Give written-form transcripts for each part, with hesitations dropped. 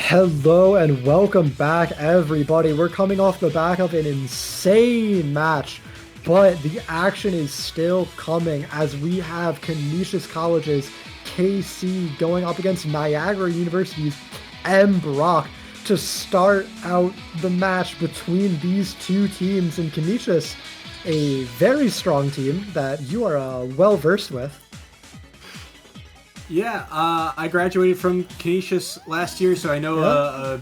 Hello and welcome back, everybody. We're coming off the back of an insane match, but the action is still coming as we have Canisius College's KC going up against Niagara University's M. Brock to start out the match between these two teams. In Canisius, a very strong team that you are well versed with. Yeah, I graduated from Canisius last year, so I know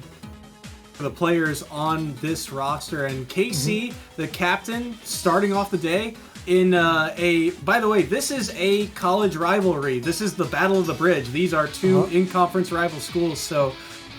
the players on this roster. And KC, the captain, starting off the day in by the way, this is a college rivalry. This is the Battle of the Bridge. These are two in-conference rival schools, so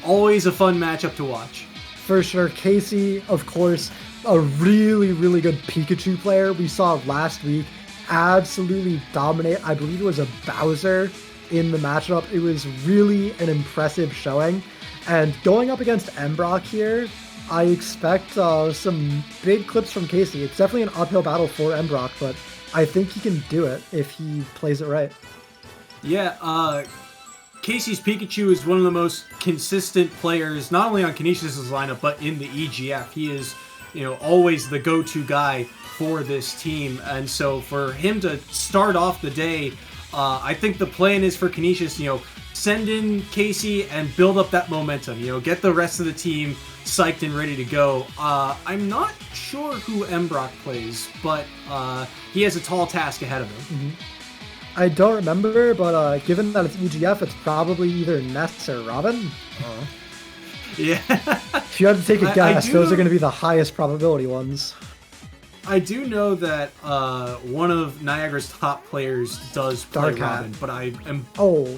always a fun matchup to watch. For sure. Casey, of course, a really, really good Pikachu player we saw last week. Absolutely dominate. I believe it was a Bowser in the matchup. It was really an impressive showing. And going up against Mbrock here, I expect some big clips from Casey. It's definitely an uphill battle for Mbrock, but I think he can do it if he plays it right. Yeah, Casey's Pikachu is one of the most consistent players, not only on Canisius' lineup, but in the EGF. He is, always the go-to guy for this team. And so for him to start off the day, I think the plan is for Canisius, send in Casey and build up that momentum, get the rest of the team psyched and ready to go. I'm not sure who Mbrock plays, but he has a tall task ahead of him. I don't remember, but given that it's EGF, it's probably either Ness or Robin. Yeah. If you had to take a guess, those are going to be the highest probability ones. I do know that one of Niagara's top players does play Robin, but I am...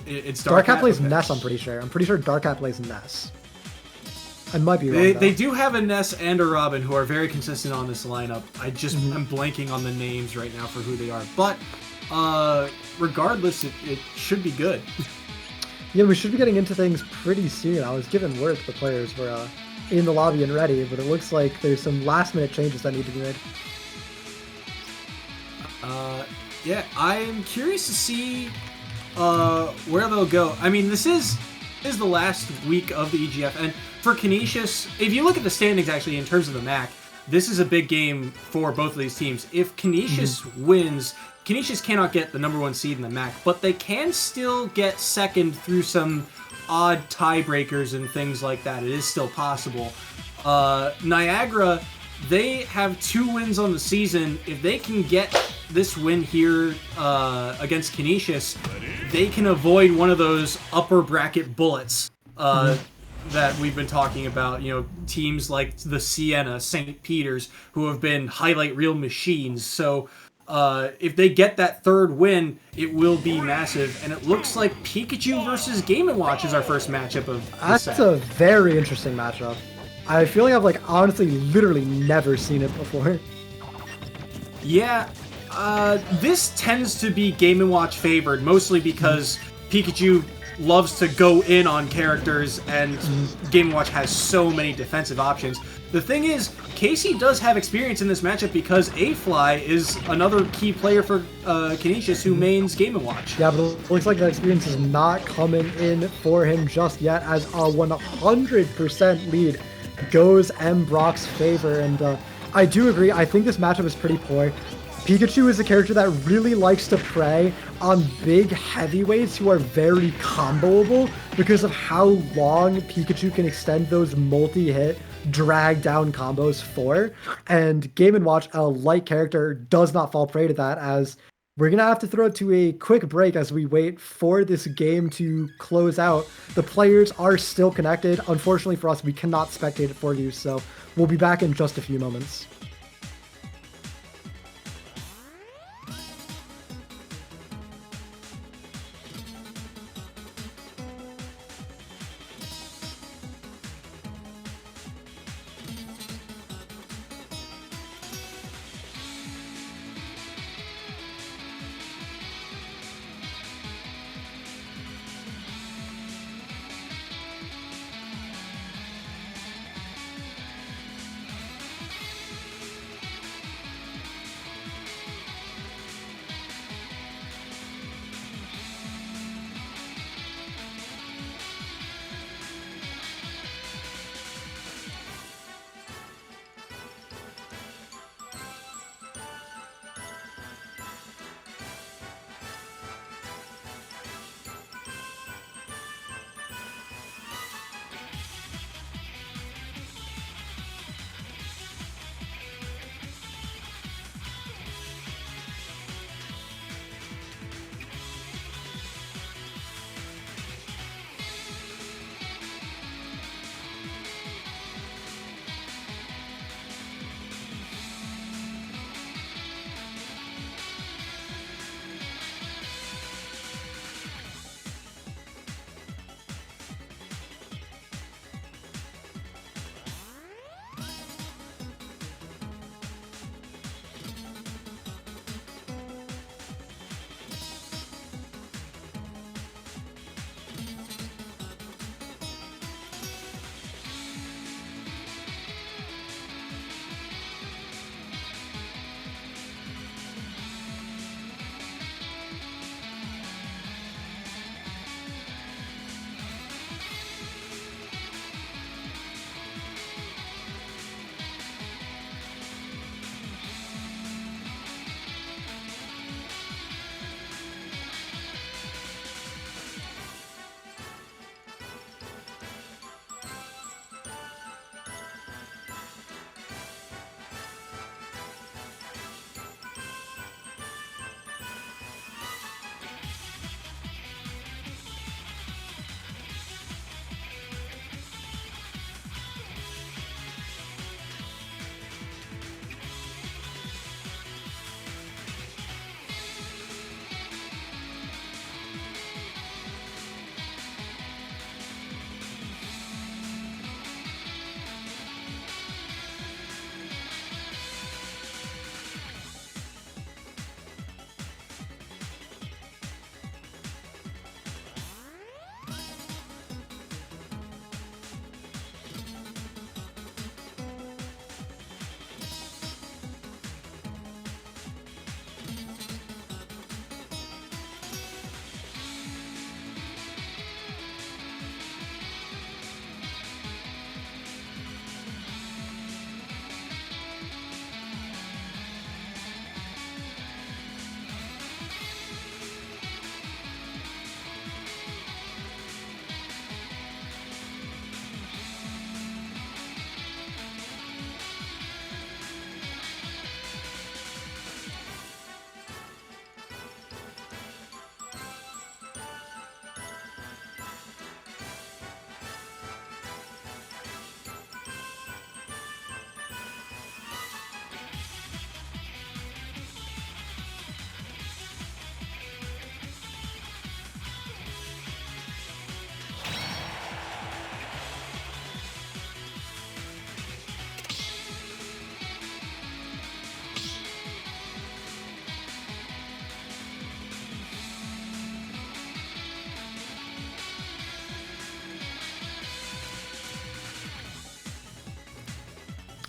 it's Dark Hat plays Ness, I'm pretty sure. I'm pretty sure Dark Hat plays Ness. I might be wrong, They do have a Ness and a Robin who are very consistent on this lineup. I just am blanking on the names right now for who they are. But regardless, it should be good. Yeah, we should be getting into things pretty soon. I was given word the players were in the lobby and ready, but it looks like there's some last-minute changes that need to be made. Yeah, I'm curious to see where they'll go. I mean, this is the last week of the EGF, and for Canisius, if you look at the standings actually in terms of the MAC, this is a big game for both of these teams. If Canisius wins, Canisius cannot get the #1 seed in the MAC, but they can still get second through some odd tiebreakers and things like that. It is still possible. Niagara, they have 2 wins on the season. If they can get this win here against Canisius, they can avoid one of those upper bracket bullets that we've been talking about. Teams like the Siena, St. Peter's, who have been highlight reel machines. So if they get that 3rd win, it will be massive. And it looks like Pikachu versus Game & Watch is our first matchup of the set. That's a very interesting matchup. I feel like I've honestly literally never seen it before. Yeah, this tends to be Game & Watch favored, mostly because Pikachu loves to go in on characters and Game & Watch has so many defensive options. The thing is, Casey does have experience in this matchup because A-Fly is another key player for Canisius who mains Game & Watch. Yeah, but it looks like that experience is not coming in for him just yet, as a 100% lead goes Mbrock's favor. And I do agree, I think this matchup is pretty poor. Pikachu is a character that really likes to prey on big heavyweights who are very comboable because of how long Pikachu can extend those multi-hit drag down combos for. And Game & Watch, a light character, does not fall prey to that, as we're going to have to throw it to a quick break as we wait for this game to close out. The players are still connected. Unfortunately for us, we cannot spectate it for you, so we'll be back in just a few moments.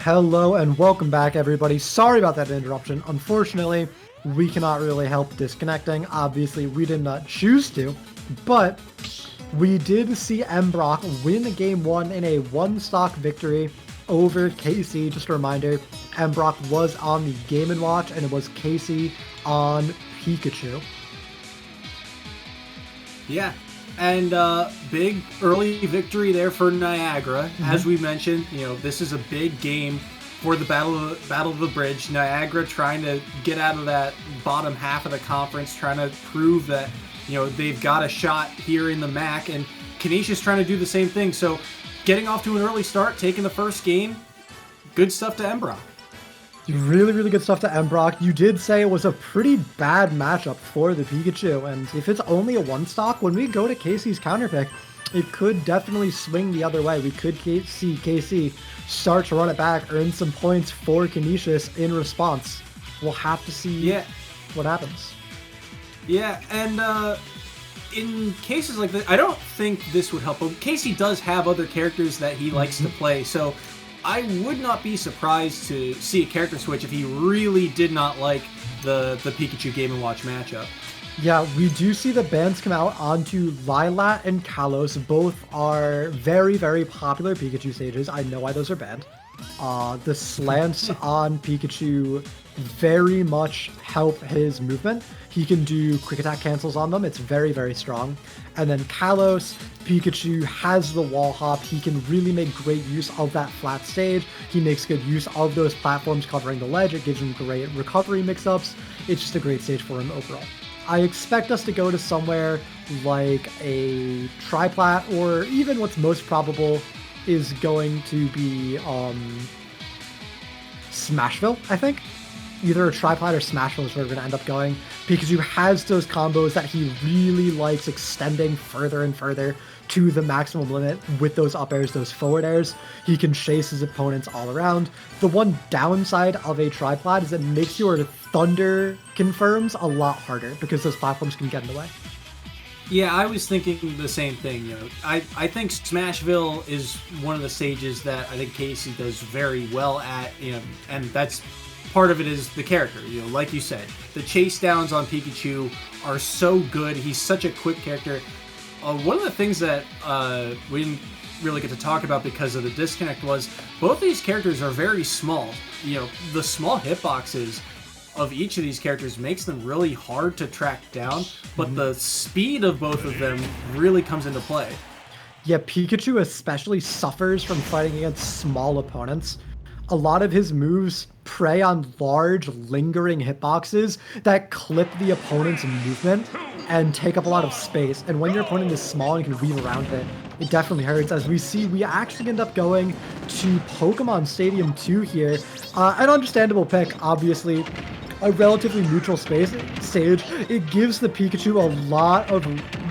Hello and welcome back, everybody. Sorry about that interruption. Unfortunately, we cannot really help disconnecting. Obviously, we did not choose to, but we did see Mbrock win Game 1 in a one-stock victory over KC. Just a reminder, Mbrock was on the Game & Watch, and it was KC on Pikachu. Yeah, and big early victory there for Niagara. As we mentioned, this is a big game for the Battle of the Bridge. Niagara trying to get out of that bottom half of the conference, trying to prove that they've got a shot here in the MAC, and Canisius trying to do the same thing. So getting off to an early start, taking the first game, good stuff to Mbrock. Really, really good stuff to Mbrock. You did say it was a pretty bad matchup for the Pikachu, and if it's only a one-stock, when we go to Casey's counterpick, it could definitely swing the other way. We could see KC start to run it back, earn some points for Canisius in response. We'll have to see what happens. Yeah, and in cases like this, I don't think this would help. But Casey does have other characters that he likes to play, so I would not be surprised to see a character switch if he really did not like the Pikachu Game & Watch matchup. Yeah, we do see the bans come out onto Lilat and Kalos. Both are very, very popular Pikachu stages. I know why those are banned. The slants on Pikachu very much help his movement. He can do quick attack cancels on them. It's very, very strong. And then Kalos, Pikachu has the wall hop. He can really make great use of that flat stage. He makes good use of those platforms covering the ledge. It gives him great recovery mix-ups. It's just a great stage for him overall. I expect us to go to somewhere like a Triplat, or even what's most probable is going to be Smashville, I think. Either a Triplat or Smashville is where we're going to end up going. Pikachu has those combos that he really likes extending further and further to the maximum limit with those up airs, those forward airs. He can chase his opponents all around. The one downside of a Triplat is it makes your Thunder confirms a lot harder because those platforms can get in the way. Yeah, I was thinking the same thing. I think Smashville is one of the stages that I think Casey does very well at, and that's part of it is the character. Like you said, the chase downs on Pikachu are so good. He's such a quick character. One of the things that we didn't really get to talk about because of the disconnect was both these characters are very small. The small hitboxes of each of these characters makes them really hard to track down, but the speed of both of them really comes into play. Yeah, Pikachu especially suffers from fighting against small opponents. A lot of his moves prey on large, lingering hitboxes that clip the opponent's movement and take up a lot of space. And when your opponent is small and you can weave around it, it definitely hurts. As we see, we actually end up going to Pokemon Stadium 2 here. An understandable pick, obviously. A relatively neutral stage. It gives the Pikachu a lot of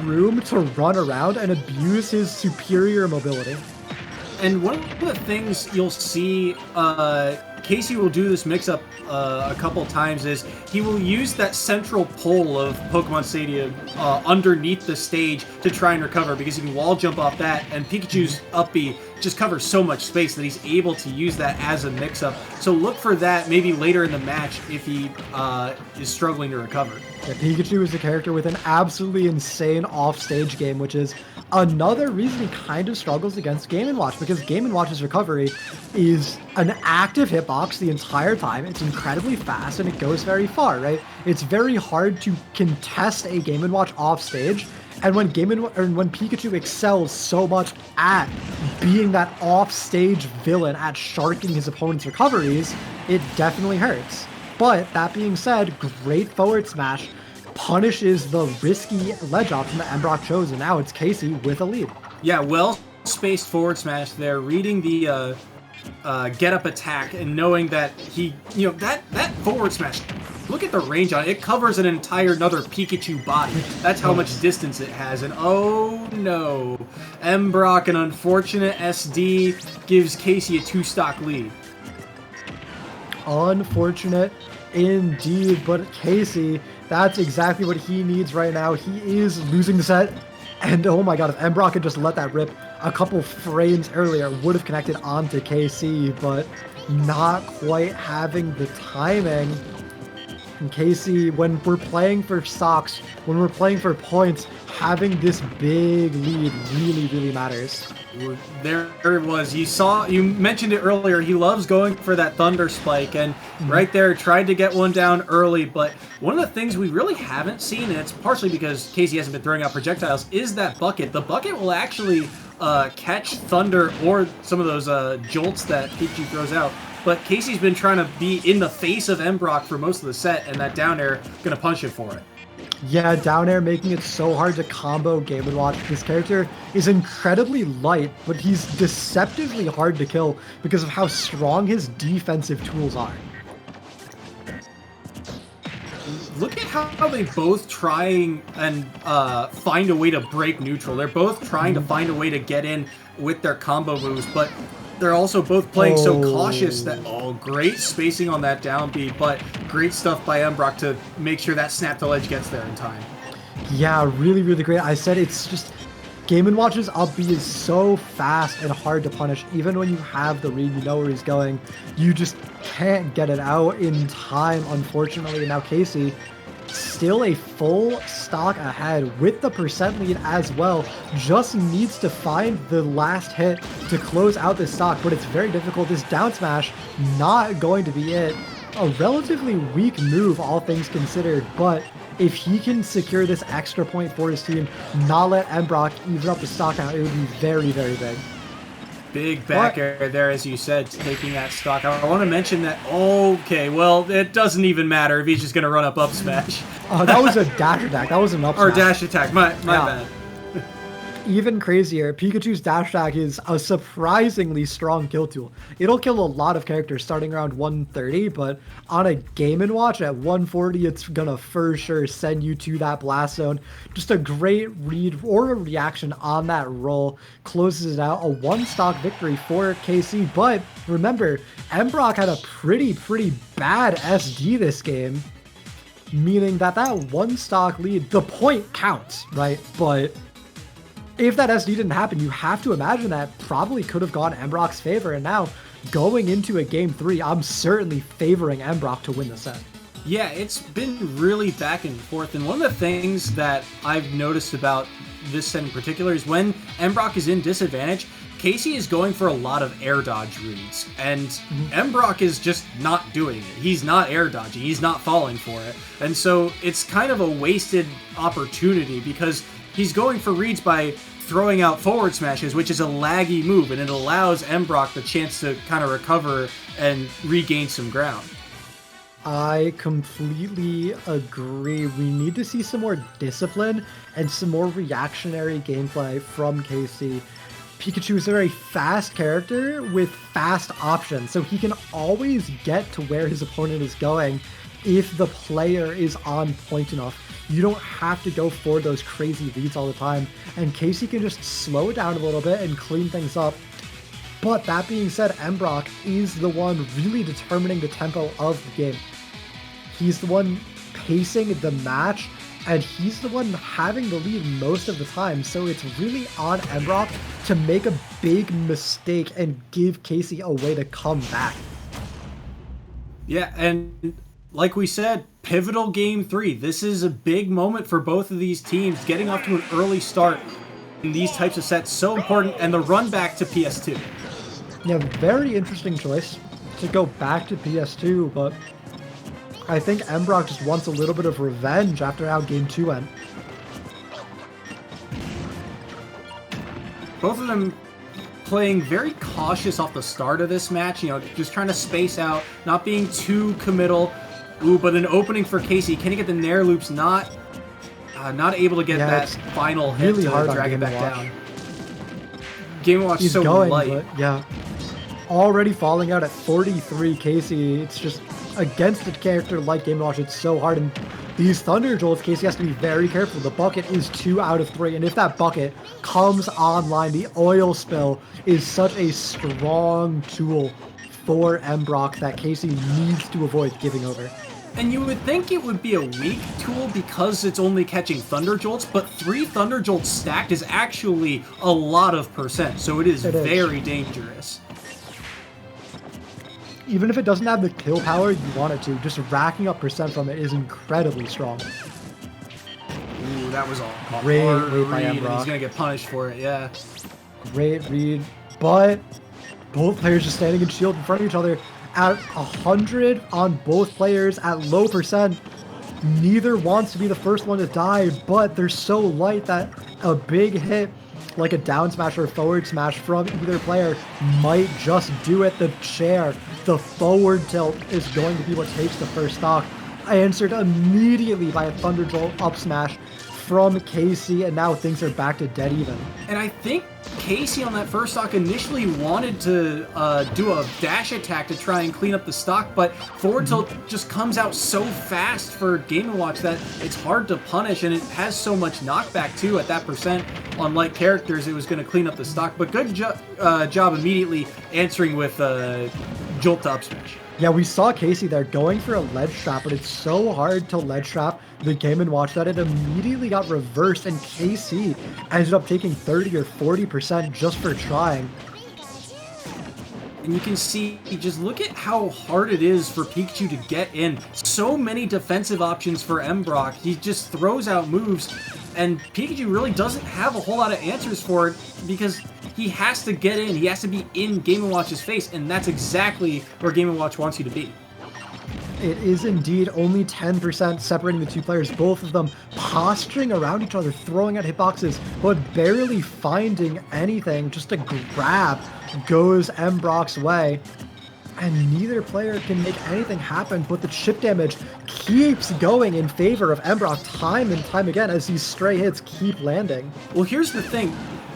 room to run around and abuse his superior mobility. And one of the things you'll see, Casey will do this mix-up a couple times, is he will use that central pole of Pokemon Stadium underneath the stage to try and recover, because he can wall jump off that, and Pikachu's up B just covers so much space that he's able to use that as a mix-up. So look for that maybe later in the match if he is struggling to recover. Yeah, Pikachu is a character with an absolutely insane off-stage game, which is another reason he kind of struggles against Game & Watch, because Game & Watch's recovery is an active hitbox the entire time. It's incredibly fast and it goes very far, right? It's very hard to contest a Game & Watch off-stage. And when when Pikachu excels so much at being that off-stage villain, at sharking his opponent's recoveries, it definitely hurts. But that being said, great forward smash punishes the risky ledge option that Mbrock chose, and now it's Casey with a lead. Yeah, well-spaced forward smash there, reading the get-up attack and knowing that he, that forward smash, look at the range on it. It covers an entire another Pikachu body. That's how much distance it has. And oh no, Mbrock, an unfortunate SD, gives Casey a 2-stock lead. Unfortunate indeed, but Casey, that's exactly what he needs right now. He is losing the set. And oh my god, if Mbrock had just let that rip a couple frames earlier, would have connected onto KC, but not quite having the timing. And Casey, when we're playing for stocks, when we're playing for points, having this big lead really, really matters. There it was. You mentioned it earlier. He loves going for that thunder spike, and right there tried to get one down early. But one of the things we really haven't seen, and it's partially because Casey hasn't been throwing out projectiles, is that bucket. The bucket will actually catch thunder or some of those jolts that Pikachu throws out. But Casey's been trying to be in the face of Mbrock for most of the set, and that down air gonna punch him for it. Yeah, down air making it so hard to combo Game & Watch. This character is incredibly light, but he's deceptively hard to kill because of how strong his defensive tools are. Look at how they both trying and find a way to break neutral. They're both trying to find a way to get in with their combo moves, but they're also both playing so cautious that, great spacing on that down B, but great stuff by Mbrock to make sure that snap to ledge gets there in time. Yeah, really, really great. I said it's just, Game & Watch's up B is so fast and hard to punish. Even when you have the read, you know where he's going, you just can't get it out in time, unfortunately. Now Casey, still a full stock ahead with the percent lead as well, just needs to find the last hit to close out this stock, but it's very difficult. This down smash not going to be it. A relatively weak move, all things considered, but if he can secure this extra point for his team, not let Mbrock even up the stock out, it would be very, very big. Big back air there, as you said, taking that stock. I want to mention that, okay, well, it doesn't even matter if he's just going to run up smash. Oh, that was a dash attack. That was an up smash. Or dash attack, my bad. Even crazier, Pikachu's dash attack is a surprisingly strong kill tool. It'll kill a lot of characters starting around 130, but on a Game & Watch at 140, it's gonna for sure send you to that blast zone. Just a great read or a reaction on that roll. Closes it out. A one-stock victory for KC, but remember, Mbrock had a pretty bad SD this game, meaning that one-stock lead, the point counts, right? But if that SD didn't happen, you have to imagine that probably could have gone Mbrock's favor. And now, going into a Game 3, I'm certainly favoring Mbrock to win the set. Yeah, it's been really back and forth. And one of the things that I've noticed about this set in particular is when Mbrock is in disadvantage, Casey is going for a lot of air dodge reads. And Mbrock is just not doing it. He's not air dodging. He's not falling for it. And so it's kind of a wasted opportunity because he's going for reads by throwing out forward smashes, which is a laggy move, and it allows Mbrock the chance to kind of recover and regain some ground. I completely agree. We need to see some more discipline and some more reactionary gameplay from KC. Pikachu is a very fast character with fast options, so he can always get to where his opponent is going if the player is on point enough. You don't have to go for those crazy leads all the time, and Casey can just slow it down a little bit and clean things up. But that being said, Mbrock is the one really determining the tempo of the game. He's the one pacing the match, and he's the one having the lead most of the time, so it's really on Mbrock to make a big mistake and give Casey a way to come back. Yeah, and like we said, pivotal Game 3. This is a big moment for both of these teams. Getting off to an early start in these types of sets, so important, and the run back to PS2. Yeah, very interesting choice to go back to PS2, but I think Mbrock just wants a little bit of revenge after how Game 2 went. Both of them playing very cautious off the start of this match, just trying to space out, not being too committal. Ooh, but an opening for Casey. Can he get the Nair loops? Not able to get that final hit really to drag it back down. Game & Watch is so light. But yeah. Already falling out at 43, Casey. It's just against a character like Game & Watch, it's so hard. And these Thunder Jolts, Casey has to be very careful. The bucket is 2 out of 3. And if that bucket comes online, the oil spill is such a strong tool for Mbrock that Casey needs to avoid giving over. And you would think it would be a weak tool because it's only catching Thunder Jolts, but 3 Thunder Jolts stacked is actually a lot of percent, so it is very dangerous. even if it doesn't have the kill power you want it to, just racking up percent from it is incredibly strong. Ooh, that was a Great hard read by read, and he's Mbrock. gonna get punished for it. Yeah. Great read, but both players just standing in shield in front of each other at 100 on both players at low percent. Neither wants to be the first one to die, but they're so light that a big hit like a down smash or forward smash from either player might just do it. The chair, the forward tilt is going to be what takes the first stock. Answered immediately by a Thunder Jolt up smash from Casey, and now things are back to dead even. And I think Casey on that first stock initially wanted to do a dash attack to try and clean up the stock, but forward tilt just comes out so fast for Game & Watch that it's hard to punish, and it has so much knockback too at that percent on light characters. It was going to clean up the stock, but good job immediately answering with Jolt to up smash. Yeah, we saw Casey there going for a ledge trap, but it's so hard to ledge trap the Game & Watch that it immediately got reversed, and Casey ended up taking 30 or 40% just for trying. And you can see, just look at how hard it is for Pikachu to get in. So many defensive options for Mbrock. He just throws out moves, and Pikachu really doesn't have a whole lot of answers for it because he has to get in. He has to be in Game & Watch's face, and that's exactly where Game & Watch wants you to be. It is indeed only 10% separating the two players, both of them posturing around each other, throwing at hitboxes, but barely finding anything. Just a grab goes Mbrock's way, and neither player can make anything happen, but the chip damage keeps going in favor of Mbrock time and time again as these stray hits keep landing. Well, here's the thing.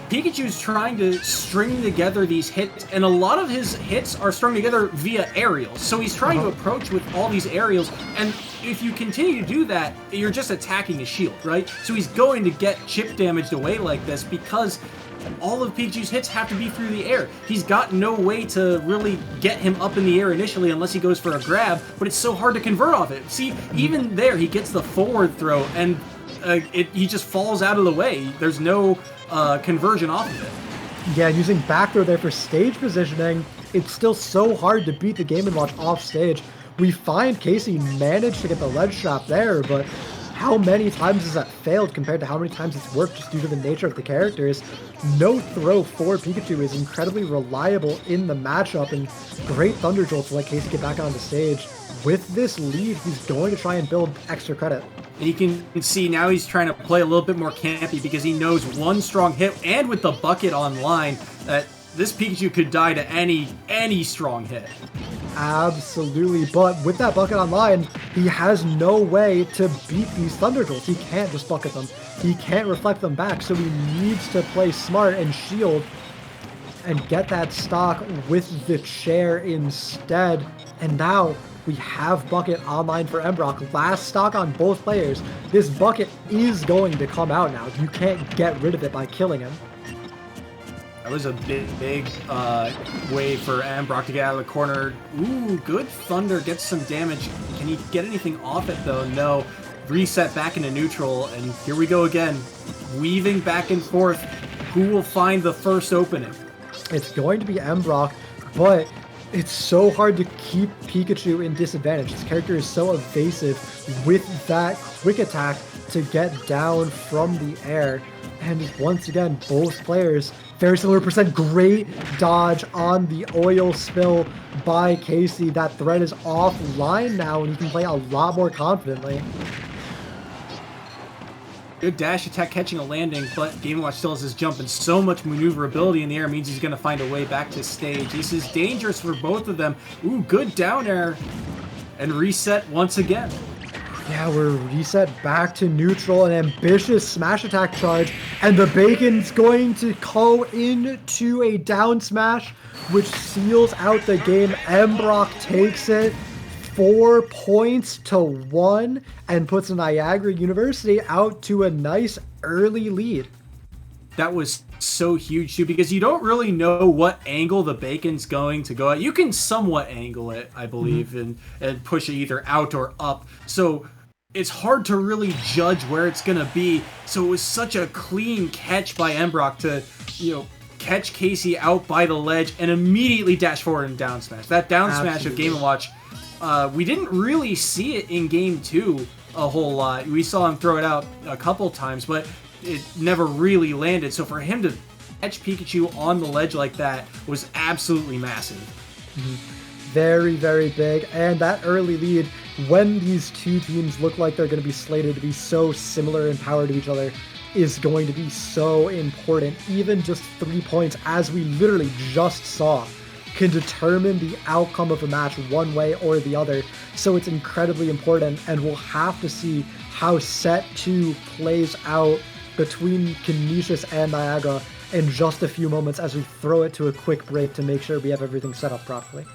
Pikachu's trying to string together these hits, and a lot of his hits are strung together via aerials. So he's trying to approach with all these aerials, and if you continue to do that, you're just attacking his shield, right? So he's going to get chip damaged away like this because all of Pikachu's hits have to be through the air. He's got no way to really get him up in the air initially unless he goes for a grab, but it's so hard to convert off it. See, even there, he gets the forward throw, and he just falls out of the way. There's no conversion off of it. Yeah, using back throw there for stage positioning, it's still so hard to beat the Game & Watch off stage. We find Casey managed to get the ledge trap there, but how many times has that failed compared to how many times it's worked just due to the nature of the characters? No throw for Pikachu is incredibly reliable in the matchup, and great Thunder Jolt to let Casey get back on the stage. With this lead, he's going to try and build extra credit. And you can see now he's trying to play a little bit more campy because he knows one strong hit, and with the bucket online, that this Pikachu could die to any strong hit. Absolutely, but with that bucket online, he has no way to beat these Thunder Jolts. He can't just bucket them. He can't reflect them back, so he needs to play smart and shield and get that stock with the chair instead. And now we have bucket online for Mbrock. Last stock on both players. This bucket is going to come out now. You can't get rid of it by killing him. That was a big way for Mbrock to get out of the corner. Ooh, good Thunder, gets some damage. Can he get anything off it though? No. Reset back into neutral, and here we go again. Weaving back and forth. Who will find the first opening? It's going to be Mbrock, but it's so hard to keep Pikachu in disadvantage. His character is so evasive with that quick attack to get down from the air. And once again, both players, very similar percent. Great dodge on the oil spill by Casey. That threat is offline now, and he can play a lot more confidently. Good dash attack catching a landing, but Game & Watch still has his jump, and so much maneuverability in the air means he's going to find a way back to stage. This is dangerous for both of them. Ooh, good down air, and reset once again. Yeah, we're reset back to neutral, an ambitious smash attack charge, and the Bacon's going to go into a down smash, which seals out the game. Mbrock takes it 4-1 and puts Niagara University out to a nice early lead. That was so huge too, because you don't really know what angle the Bacon's going to go at. You can somewhat angle it, I believe, and push it either out or up. So it's hard to really judge where it's going to be. So it was such a clean catch by Mbrock to, catch Casey out by the ledge and immediately dash forward and down smash. That down smash of Game & Watch, we didn't really see it in Game 2 a whole lot. We saw him throw it out a couple times, but it never really landed. So for him to catch Pikachu on the ledge like that was absolutely massive. Very, very big. And that early lead, when these two teams look like they're going to be slated to be so similar in power to each other, is going to be so important. Even just 3 points, as we literally just saw, can determine the outcome of a match one way or the other. So it's incredibly important, and we'll have to see how set 2 plays out between Canisius and Niagara in just a few moments as we throw it to a quick break to make sure we have everything set up properly.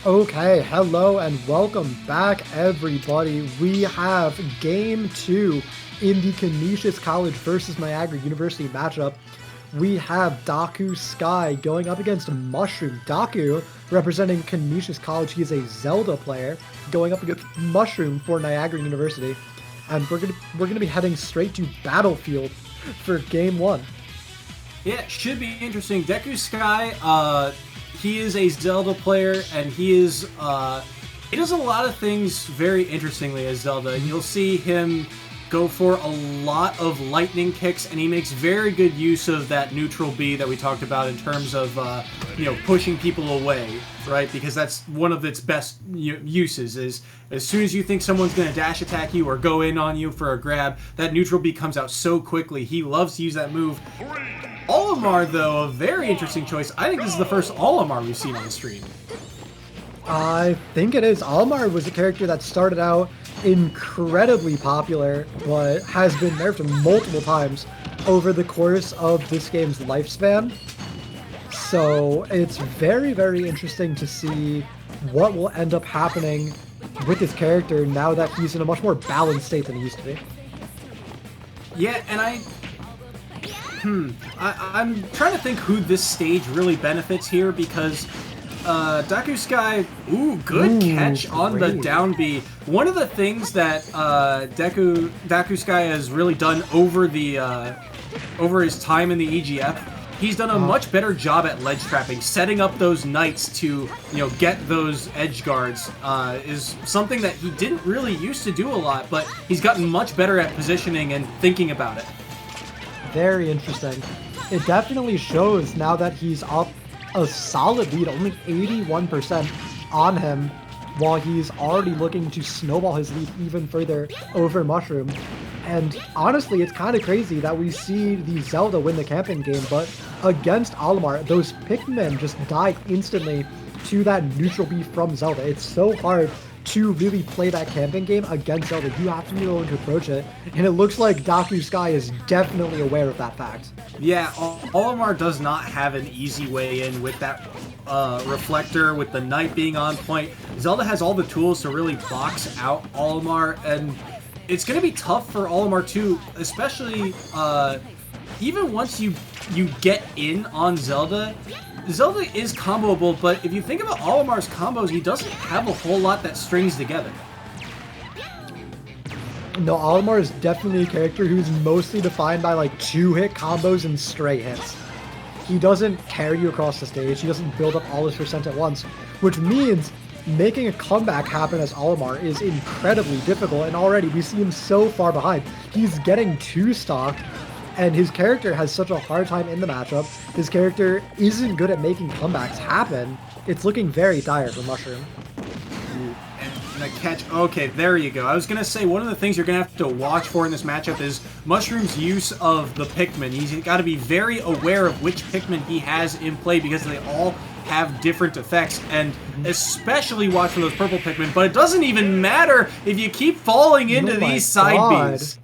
Okay, hello and welcome back, everybody. We have Game 2 in the Canisius College versus Niagara University matchup. We have Daku Sky going up against Mushroom. Daku, representing Canisius College, he is a Zelda player, going up against Mushroom for Niagara University. And we're gonna be heading straight to Battlefield for Game 1. Yeah, should be interesting. Deku Sky, he is a Zelda player, and he does a lot of things very interestingly as Zelda. You'll see him go for a lot of lightning kicks, and he makes very good use of that neutral B that we talked about in terms of pushing people away, right? Because that's one of its best uses. Is as soon as you think someone's going to dash attack you or go in on you for a grab, that neutral B comes out so quickly. He loves to use that move. Olimar, though, a very interesting choice. I think this is the first Olimar we've seen on the stream. I think it is. Olimar was a character that started out incredibly popular, but has been nerfed multiple times over the course of this game's lifespan. So it's very, very interesting to see what will end up happening with his character now that he's in a much more balanced state than he used to be. Yeah, and I'm trying to think who this stage really benefits here, because Daku Sky, good catch on the down B. One of the things that Daku Sky has really done over his time in the EGF, he's done a much better job at ledge trapping. Setting up those knights to get those edge guards is something that he didn't really used to do a lot, but he's gotten much better at positioning and thinking about it. Very interesting. It definitely shows now that he's up a solid lead, only 81% on him, while he's already looking to snowball his lead even further over Mushroom. And honestly, it's kind of crazy that we see the Zelda win the camping game, but against Olimar, those Pikmin just die instantly to that neutral B from Zelda. It's so hard to really play that camping game against Zelda. You have to be able to approach it, and it looks like Daku Sky is definitely aware of that fact. Yeah, Olimar does not have an easy way in with that reflector, with the knight being on point. Zelda has all the tools to really box out Olimar, and it's going to be tough for Olimar too, especially even once you get in on Zelda. Zelda is comboable, but if you think about Olimar's combos, he doesn't have a whole lot that strings together. No, Olimar is definitely a character who's mostly defined by like 2-hit combos and stray hits. He doesn't carry you across the stage, he doesn't build up all his percent at once, which means making a comeback happen as Olimar is incredibly difficult, and already we see him so far behind. He's getting 2-stock, and his character has such a hard time in the matchup. His character isn't good at making comebacks happen. It's looking very dire for Mushroom. And a catch. Okay, there you go. I was going to say, one of the things you're going to have to watch for in this matchup is Mushroom's use of the Pikmin. He's got to be very aware of which Pikmin he has in play, because they all have different effects, and especially watch for those purple Pikmin, but it doesn't even matter if you keep falling into these side Bs.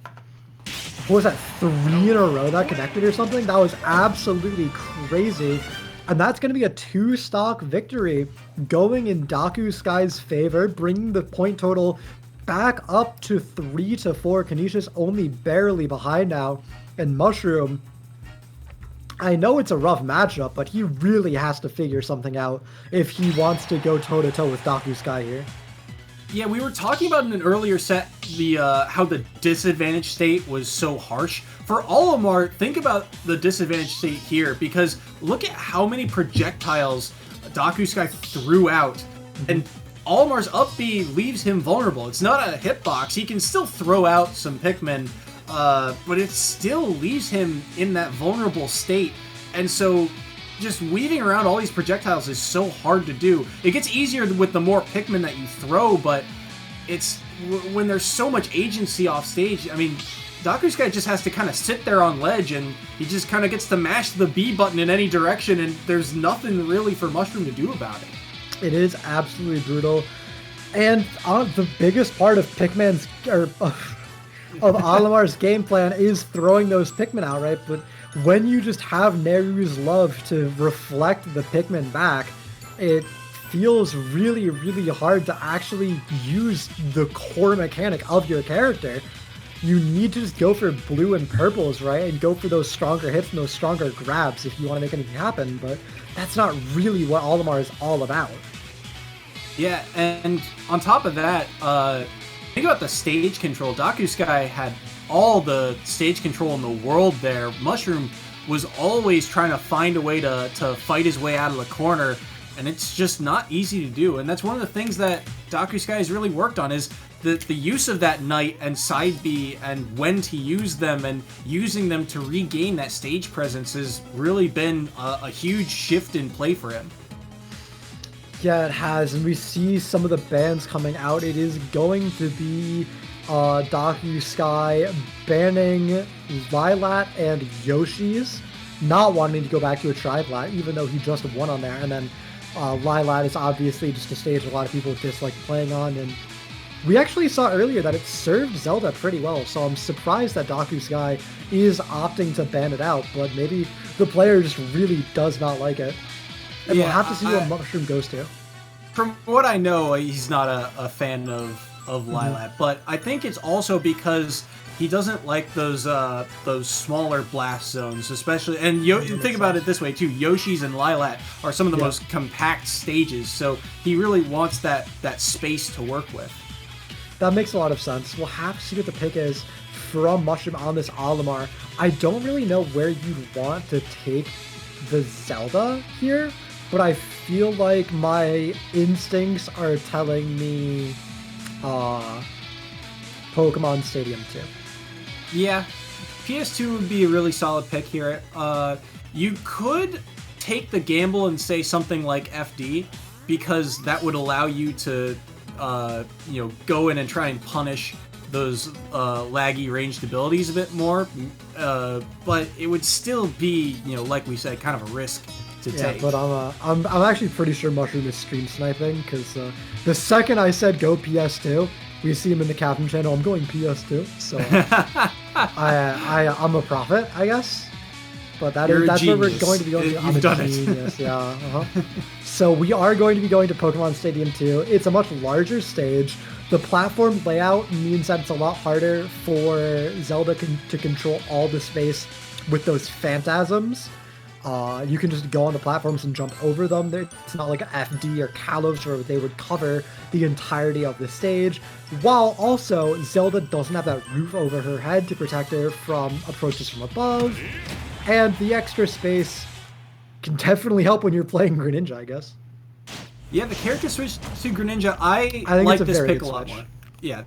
What was that, 3 in a row that connected or something? That was absolutely crazy. And that's going to be a 2-stock victory going in Daku Sky's favor, bringing the point total back up to 3-4. Canisius only barely behind now. And Mushroom, I know it's a rough matchup, but he really has to figure something out if he wants to go toe-to-toe with Daku Sky here. Yeah, we were talking about in an earlier set how the disadvantage state was so harsh. For Olimar, think about the disadvantage state here, because look at how many projectiles Daku Sky threw out, and Olimar's up B leaves him vulnerable. It's not a hitbox. He can still throw out some Pikmin, but it still leaves him in that vulnerable state. And so just weaving around all these projectiles is so hard to do. It gets easier with the more Pikmin that you throw, but it's when there's so much agency off stage. I mean, Daku Sky just has to kind of sit there on ledge, and he just kind of gets to mash the B button in any direction, and there's nothing really for Mushroom to do about it. It is absolutely brutal. And the biggest part of Pikmin's, or of Olimar's game plan is throwing those Pikmin out, right? But when you just have Neru's love to reflect the Pikmin back, it feels really, really hard to actually use the core mechanic of your character. You need to just go for blue and purples, right? And go for those stronger hits and those stronger grabs if you want to make anything happen, but that's not really what Olimar is all about. Yeah, and on top of that, think about the stage control. Dakusky had all the stage control in the world there. Mushroom was always trying to find a way to fight his way out of the corner, and it's just not easy to do. And that's one of the things that Dakusky has really worked on is the use of that Knight and side B and when to use them and using them to regain that stage presence has really been a huge shift in play for him. Yeah, it has, and we see some of the bans coming out. It is going to be Dakusky banning Lilat and Yoshi's, not wanting to go back to a Tri-Flat, even though he just won on there. And then Lilat is obviously just a stage a lot of people dislike playing on, and we actually saw earlier that it served Zelda pretty well, so I'm surprised that Dakusky is opting to ban it out, but maybe the player just really does not like it. And we'll have to see what Mushroom goes to. From what I know, he's not a fan of Lilat, but I think it's also because he doesn't like those smaller blast zones, especially. And think about it this way too: Yoshi's and Lilat are some of the most compact stages, so he really wants that space to work with. That makes a lot of sense. We'll have to see what the pick is from Mushroom on this Olimar. I don't really know where you'd want to take the Zelda here, but I feel like my instincts are telling me Pokemon Stadium 2. Yeah, PS2 would be a really solid pick here. You could take the gamble and say something like FD, because that would allow you to go in and try and punish those laggy ranged abilities a bit more, but it would still be, like we said, kind of a risk to take. But I'm actually pretty sure Mushroom is stream sniping, because the second I said go PS2, we see him in the captain channel. I'm going PS2, so I'm a prophet, I guess. But that's where we're going to be going. You've done it. Yeah. So we are going to be going to Pokemon Stadium 2. It's a much larger stage. The platform layout means that it's a lot harder for Zelda to control all the space with those phantasms. You can just go on the platforms and jump over them. It's not like FD or Kalos where they would cover the entirety of the stage, while also Zelda doesn't have that roof over her head to protect her from approaches from above, and the extra space can definitely help when you're playing Greninja, I guess. Yeah, the character switch to Greninja, I think like it's a this very pick a good lot switch. more. Yeah,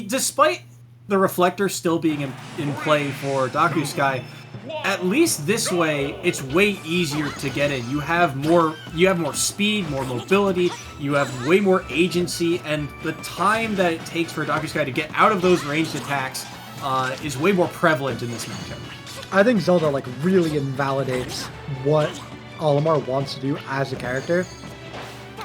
despite the Reflector still being in play for Dakusky, at least this way, it's way easier to get in. You have more speed, more mobility, you have way more agency, and the time that it takes for Dakusky to get out of those ranged attacks is way more prevalent in this matchup. I think Zelda really invalidates what Olimar wants to do as a character.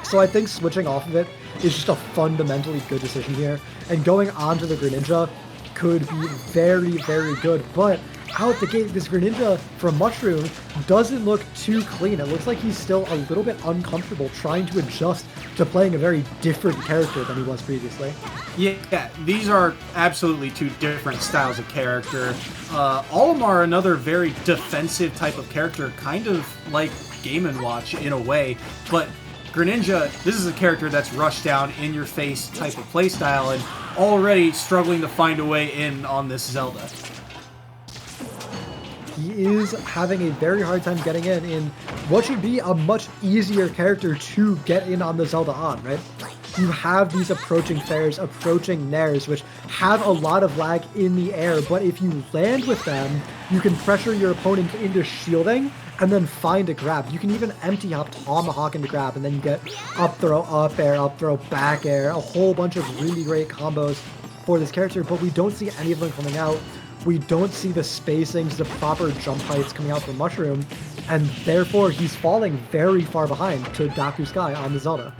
So I think switching off of it is just a fundamentally good decision here. And going on to the Greninja could be very, very good. But out the gate, this Greninja from Mushroom doesn't look too clean. It looks like he's still a little bit uncomfortable trying to adjust to playing a very different character than he was previously. Yeah, these are absolutely two different styles of character. Olimar, another very defensive type of character, kind of like Game & Watch in a way, but Greninja, this is a character that's rush down, in your face type of playstyle, and already struggling to find a way in on this Zelda. He is having a very hard time getting in what should be a much easier character to get in on the Zelda on, right? You have these approaching fairs, approaching nairs, which have a lot of lag in the air, but if you land with them, you can pressure your opponent into shielding and then find a grab. You can even empty hop Tomahawk into grab, and then you get up throw, back air, a whole bunch of really great combos for this character, but we don't see any of them coming out. We don't see the spacings, the proper jump heights coming out from Mushroom, and therefore he's falling very far behind to Dakusky on the Zelda.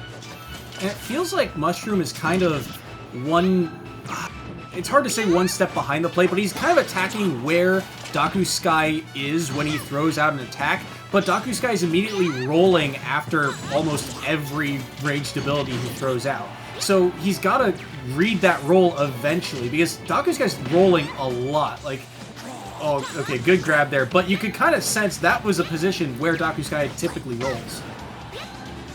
And it feels like Mushroom is kind of it's hard to say one step behind the play, but he's kind of attacking where Dakusky is when he throws out an attack, but Dakuskai is immediately rolling after almost every ranged ability he throws out. So he's got to read that roll eventually, because Dakuskai's rolling a lot. Like, oh, okay, good grab there, but you could kind of sense that was a position where Dakuskai typically rolls.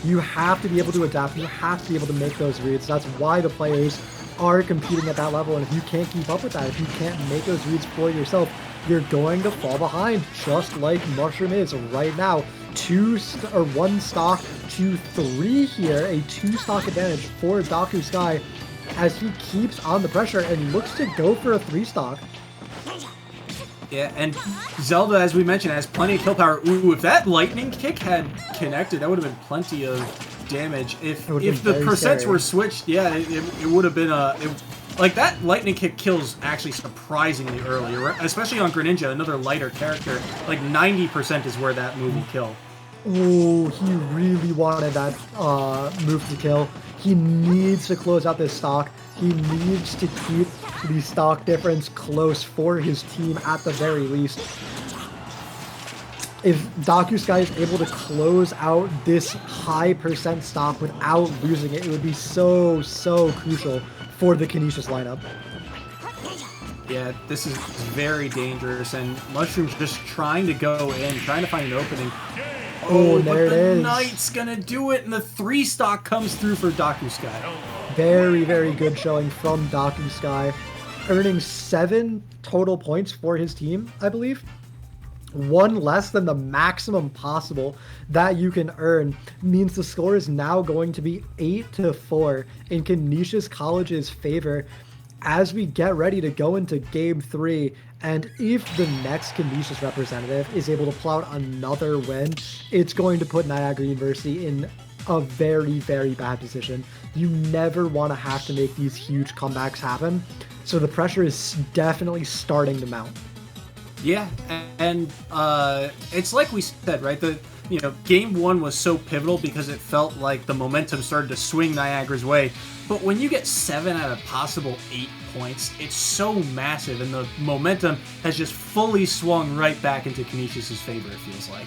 You have to be able to adapt. You have to be able to make those reads. That's why the players are competing at that level, and if you can't keep up with that, if you can't make those reads for yourself, you're going to fall behind, just like Mushroom is right now. 1 stock to 3 here, a 2 stock advantage for Dakuskai as he keeps on the pressure and looks to go for a 3 stock. Yeah, and Zelda, as we mentioned, has plenty of kill power. Ooh, if that lightning kick had connected, that would have been plenty of damage. If the percents were switched, yeah, it would have been like that lightning kick kills actually surprisingly early, especially on Greninja, another lighter character. Like 90% is where that move will kill. Oh, he really wanted that move to kill. He needs to close out this stock. He needs to keep the stock difference close for his team at the very least. If Dakuskai is able to close out this high percent stock without losing it, it would be so crucial for the Canisius lineup. Yeah, this is very dangerous, and Mushroom's just trying to go in, trying to find an opening. Oh, there it is. The Knight's gonna do it, and the 3 stock comes through for Dakuskai. Very good showing from Dakuskai, earning 7 total points for his team, I believe. 1 less than the maximum possible that you can earn means the score is now going to be 8-4 in Canisius College's favor as we get ready to go into Game 3. And if the next Canisius representative is able to pull out another win, it's going to put Niagara University in a very bad position. You never want to have to make these huge comebacks happen, so the pressure is definitely starting to mount. Yeah, and it's like we said, right? Game 1 was so pivotal because it felt like the momentum started to swing Niagara's way. But when you get 7 out of possible 8 points, it's so massive, and the momentum has just fully swung right back into Canisius' favor, it feels like.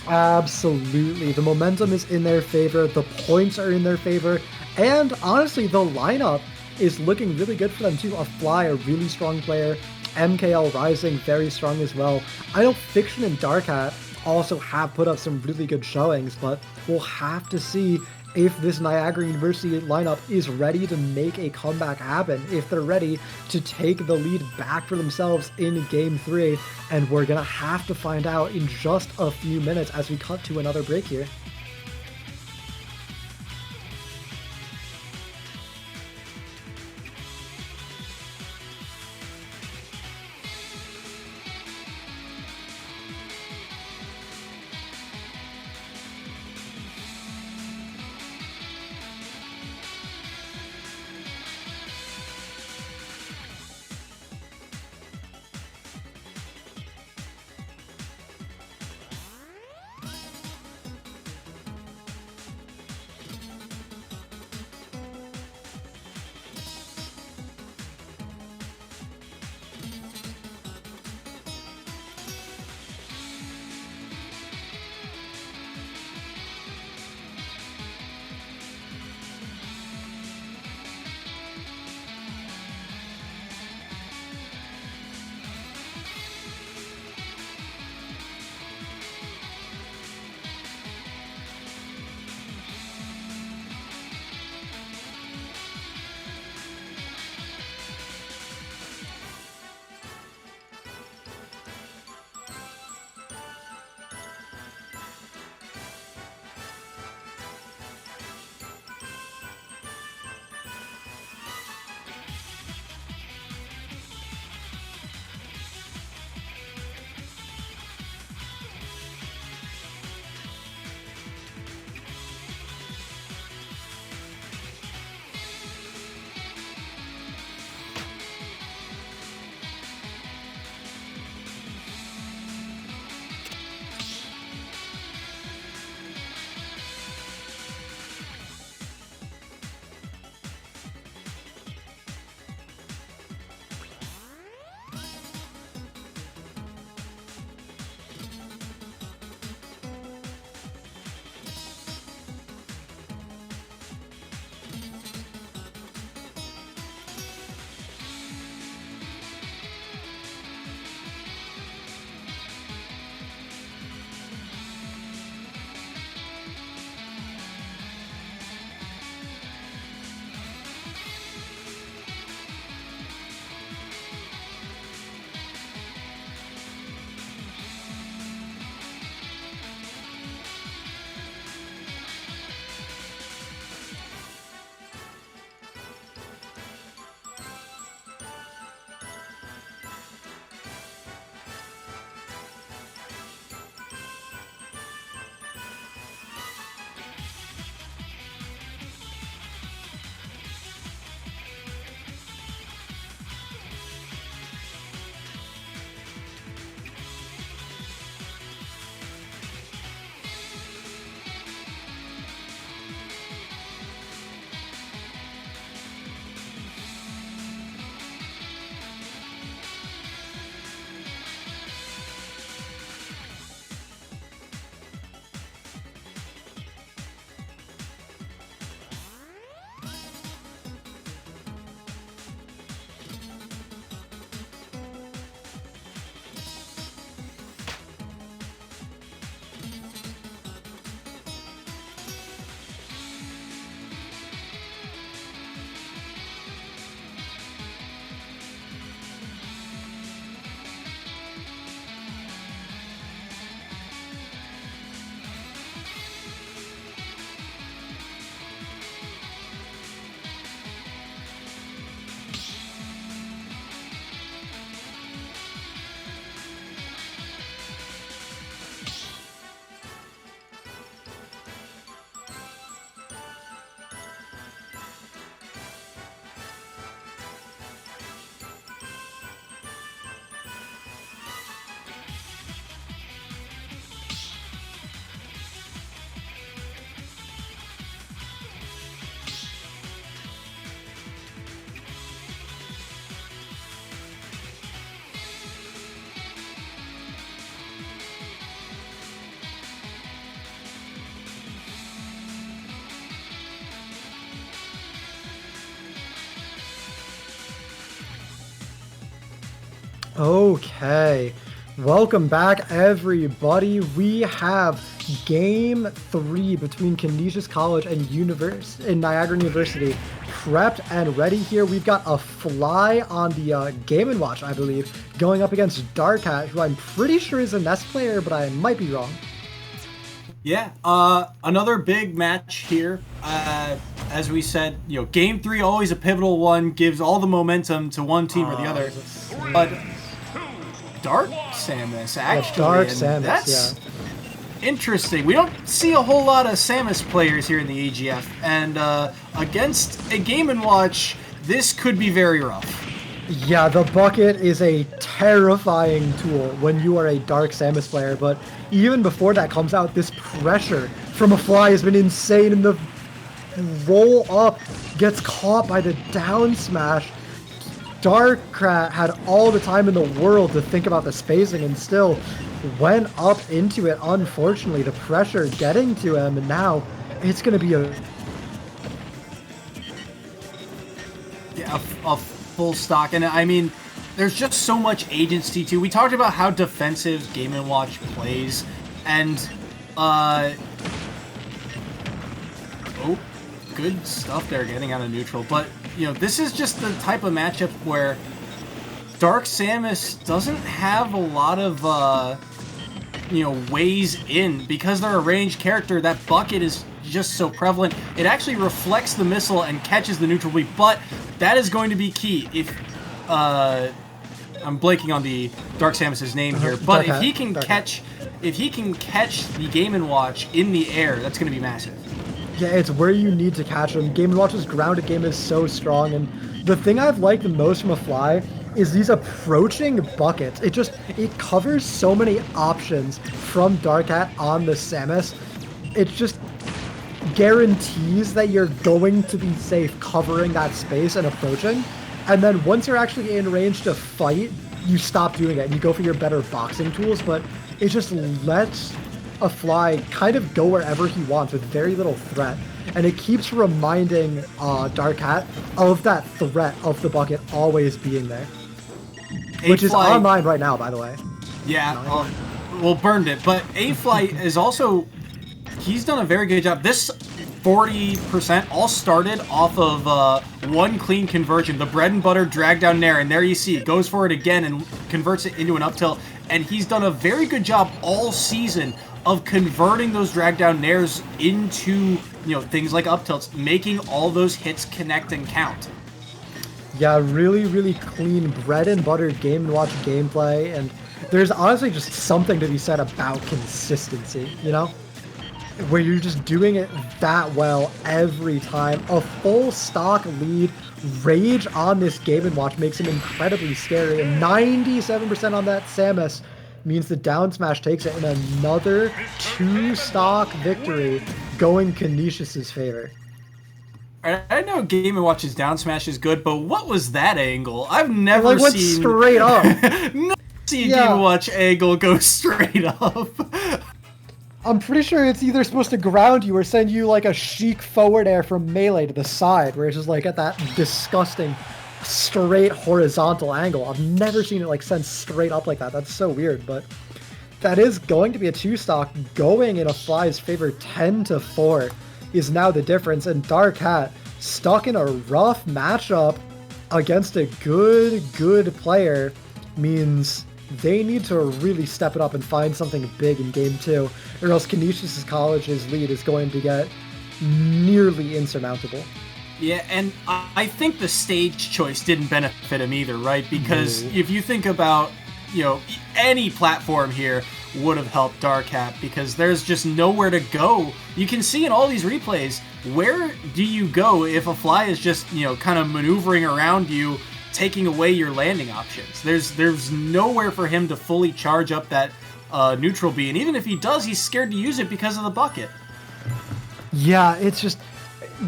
Absolutely. The momentum is in their favor, the points are in their favor, and honestly, the lineup is looking really good for them too. A Fly, a really strong player. MKL Rising, very strong as well. I know Fiction and Dark Hat also have put up some really good showings, but we'll have to see if this Niagara University lineup is ready to make a comeback happen, if they're ready to take the lead back for themselves in Game 3, and we're gonna have to find out in just a few minutes as we cut to another break here. Okay. Welcome back, everybody. We have Game 3 between Canisius College and Niagara University prepped and ready here. We've got a Fly on the Game & Watch, I believe, going up against Darkat, who I'm pretty sure is a Nest player, but I might be wrong. Yeah, another big match here. As we said, Game 3 always a pivotal one, gives all the momentum to one team or the other. But Dark Samus, actually. Dark Samus, that's interesting. We don't see a whole lot of Samus players here in the EGF, and against a Game & Watch, this could be very rough. Yeah, the bucket is a terrifying tool when you are a Dark Samus player, but even before that comes out, this pressure from a Fly has been insane, and the roll up gets caught by the down smash. Darkat had all the time in the world to think about the spacing and still went up into it. Unfortunately, the pressure getting to him, and now it's going to be a full stock. And I mean, there's just so much agency too. We talked about how defensive Game & Watch plays, and oh, good stuff there getting out of neutral. But this is just the type of matchup where Dark Samus doesn't have a lot of ways in, because they're a ranged character. That bucket is just so prevalent. It actually reflects the missile and catches the neutral beam, but that is going to be key. If I'm blanking on the Dark Samus's name here, but if he can catch the Game & Watch in the air, that's going to be massive. Yeah, it's where you need to catch him. Game & Watch's grounded game is so strong, and the thing I've liked the most from a Fly is these approaching buckets. It covers so many options from Darkat on the Samus. It just guarantees that you're going to be safe covering that space and approaching. And then once you're actually in range to fight, you stop doing it and you go for your better boxing tools, but it just lets a Fly kind of go wherever he wants with very little threat. And it keeps reminding Darkat of that threat of the bucket always being there. Which is online right now, by the way. Yeah, well, burned it. But A-Fly is also, he's done a very good job. This 40% all started off of one clean conversion, the bread and butter drag down Nair, and there you see it goes for it again and converts it into an up tilt. And he's done a very good job all season of converting those drag down Nairs into things like up tilts, making all those hits connect and count. Yeah, really, really clean bread and butter Game & Watch gameplay, and there's honestly just something to be said about consistency, where you're just doing it that well every time. A full stock lead, rage on this Game & Watch makes him incredibly scary, and 97% on that Samus means the down smash takes it in another 2-stock victory going Canisius' favor. I know Game & Watch's down smash is good, but what was that angle? I've never went seen straight up. Never seen Game & Watch angle go straight up. I'm pretty sure it's either supposed to ground you or send you like a chic forward air from melee to the side, where it's just like at that disgusting straight horizontal angle. I've never seen it send straight up like that. That's so weird, but that is going to be a 2-stock going in a Fly's favor. 10-4 is now the difference, and Darkat stuck in a rough matchup against a good player means they need to really step it up and find something big in game 2, or else Canisius College's lead is going to get nearly insurmountable. Yeah, and I think the stage choice didn't benefit him either, right? Because if you think about, any platform here would have helped Darkat, because there's just nowhere to go. You can see in all these replays, where do you go if a Fly is just, kind of maneuvering around you, taking away your landing options? There's nowhere for him to fully charge up that neutral B, and even if he does, he's scared to use it because of the bucket. Yeah, it's just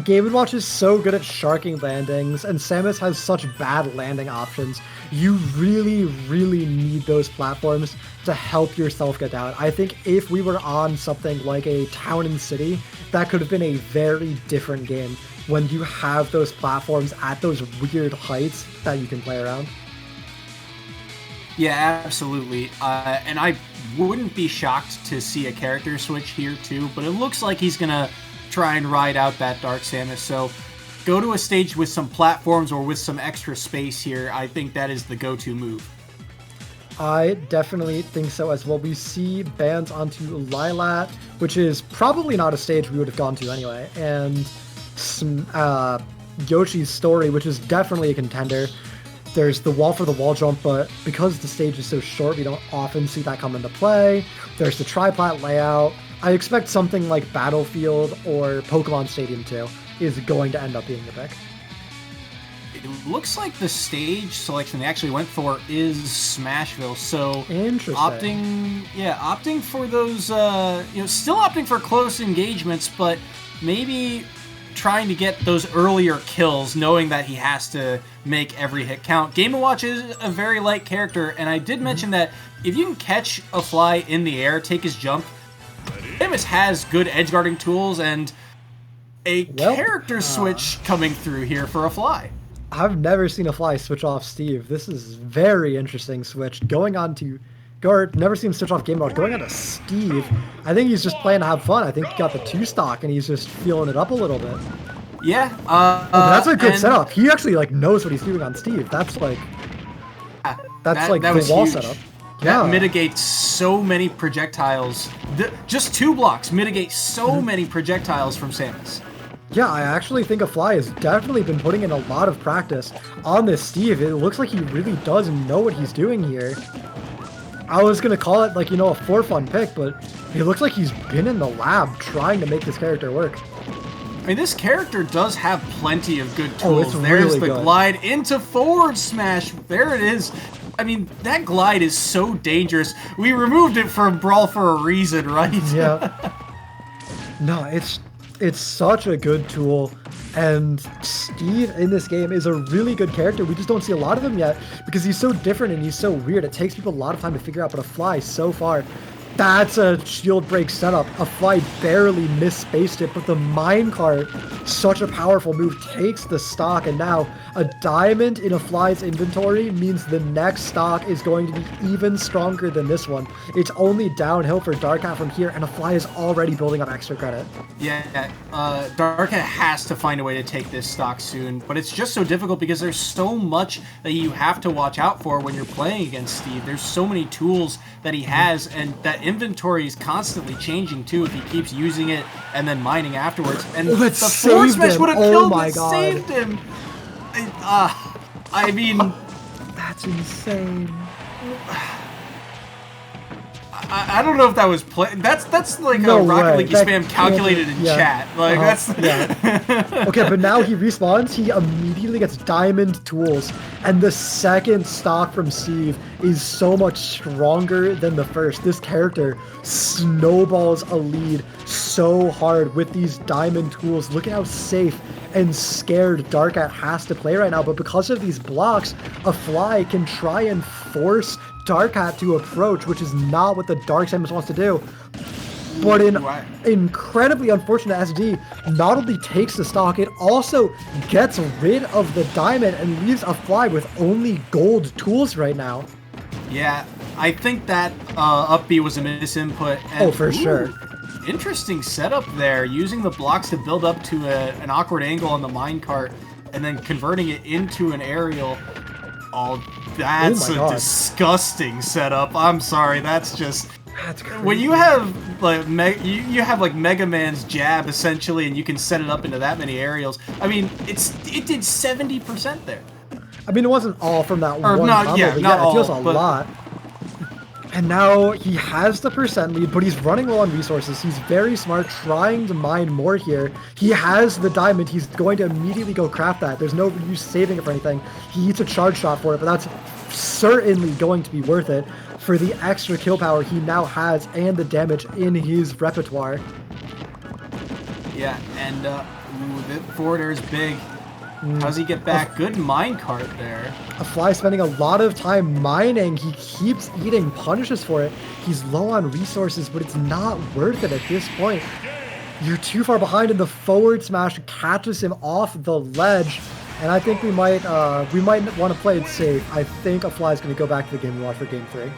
Game & Watch is so good at sharking landings, and Samus has such bad landing options. You really, really need those platforms to help yourself get down. I think if we were on something like a Town and City, that could have been a very different game when you have those platforms at those weird heights that you can play around. Yeah, absolutely. And I wouldn't be shocked to see a character switch here too, but it looks like he's gonna try and ride out that Dark Samus. So go to a stage with some platforms or with some extra space here. I think that is the go-to move. I definitely think so as well. We see bans onto Lilat, which is probably not a stage we would have gone to anyway, and some Yoshi's Story, which is definitely a contender. There's the wall for the wall jump, but because the stage is so short, we don't often see that come into play. There's the tri-plat layout. I expect something like Battlefield or Pokemon Stadium 2 is going to end up being the pick. It looks like the stage selection they actually went for is Smashville, so opting for those, still opting for close engagements, but maybe trying to get those earlier kills, knowing that he has to make every hit count. Game & Watch is a very light character, and I did mention that if you can catch a fly in the air, take his jump, Samus has good edge guarding tools and a character switch coming through here for a fly. I've never seen a fly switch off Steve. This is very interesting switch. Never seen him switch off Game & Watch. Going on to Steve, I think he's just playing to have fun. I think he got the 2-stock and he's just feeling it up a little bit. Yeah. That's a good setup. He actually knows what he's doing on Steve. That's the wall huge. Setup. That mitigates so many projectiles. Just 2 blocks mitigate so many projectiles from Samus. Yeah, I actually think a fly has definitely been putting in a lot of practice on this Steve. It looks like he really does know what he's doing here. I was going to call it a for-fun pick, but it looks like he's been in the lab trying to make this character work. I mean, this character does have plenty of good tools. There's really the good. Glide into forward smash. There it is. I mean, that glide is so dangerous. We removed it from Brawl for a reason, right? Yeah. No, it's such a good tool, and Steve in this game is a really good character. We just don't see a lot of him yet because he's so different and he's so weird. It takes people a lot of time to figure out, but a fly so far, that's a shield break setup. A fly barely misspaced it, but the minecart, such a powerful move, takes the stock, and now a diamond in a fly's inventory means the next stock is going to be even stronger than this one. It's only downhill for Darkat from here, and a fly is already building up extra credit. Yeah, Darkat has to find a way to take this stock soon, but it's just so difficult because there's so much that you have to watch out for when you're playing against Steve. There's so many tools that he has, and that inventory is constantly changing too if he keeps using it and then mining afterwards. And the forward smash would have killed him, saved him. I mean, that's insane. I don't know if that was that's like a Rocket League spam calculated in chat. Like Okay, but now he respawns. He immediately gets diamond tools, and the second stock from Steve is so much stronger than the first. This character snowballs a lead so hard with these diamond tools. Look at how safe and scared Darkat has to play right now, but because of these blocks, a fly can try and force Darkat to approach, which is not what the Dark Samus wants to do. But in incredibly unfortunate SD, not only takes the stock, it also gets rid of the diamond and leaves a fly with only gold tools right now. Yeah, I think that up B was a misinput. And, for sure. Interesting setup there, using the blocks to build up to an awkward angle on the minecart and then converting it into an aerial. Oh, that's a disgusting setup. I'm sorry, that's crazy. When you have you have Mega Man's jab essentially, and you can set it up into that many aerials. I mean, it did 70% there. I mean, it wasn't all from that one combo, not all, it feels a lot. And now he has the percent lead, but he's running low on resources. He's very smart, trying to mine more here. He has the diamond. He's going to immediately go craft that. There's no use saving it for anything. He needs a charge shot for it, but that's certainly going to be worth it for the extra kill power he now has and the damage in his repertoire. Yeah, and the forward air is big. How does he get back? Good minecart there. A fly spending a lot of time mining. He keeps eating punishes for it. He's low on resources, but it's not worth it at this point. You're too far behind, and the forward smash catches him off the ledge. And I think we might want to play it safe. I think a fly is going to go back to the game and watch for game 3.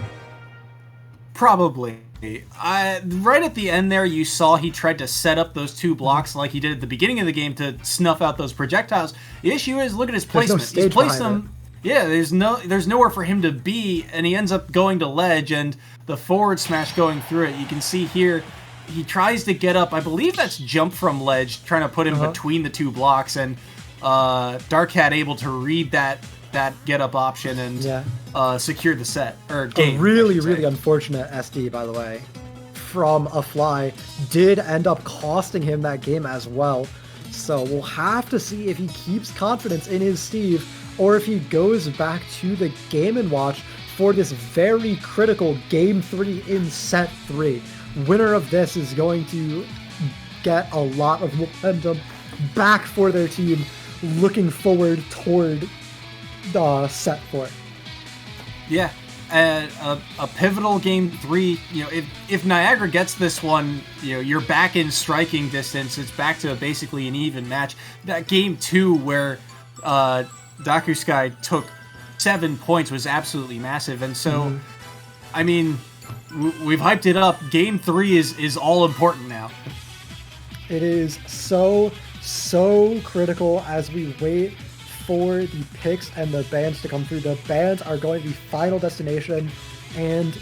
Probably. Right at the end there, you saw he tried to set up those 2 blocks like he did at the beginning of the game to snuff out those projectiles. The issue is, look at his placement. He's placed them. Yeah, there's nowhere for him to be, and he ends up going to ledge, and the forward smash going through it. You can see here, he tries to get up. I believe that's jump from ledge, trying to put him between the 2 blocks, and Dark Cat able to read that get up option and secure the set or game. A really unfortunate SD, by the way, from a fly did end up costing him that game as well. So we'll have to see if he keeps confidence in his Steve or if he goes back to the Game & Watch for this very critical Game 3 in Set 3. Winner of this is going to get a lot of momentum back for their team, looking forward toward Set 4. Yeah, a pivotal Game 3. You know, if Niagara gets this one, you know, you're back in striking distance. It's back to basically an even match. That Game 2 where Dakusky took 7 points was absolutely massive, and so I mean, we've hyped it up. Game 3 is all important now. It is so critical as we wait for the picks and the bans to come through. The bans are going to be Final Destination and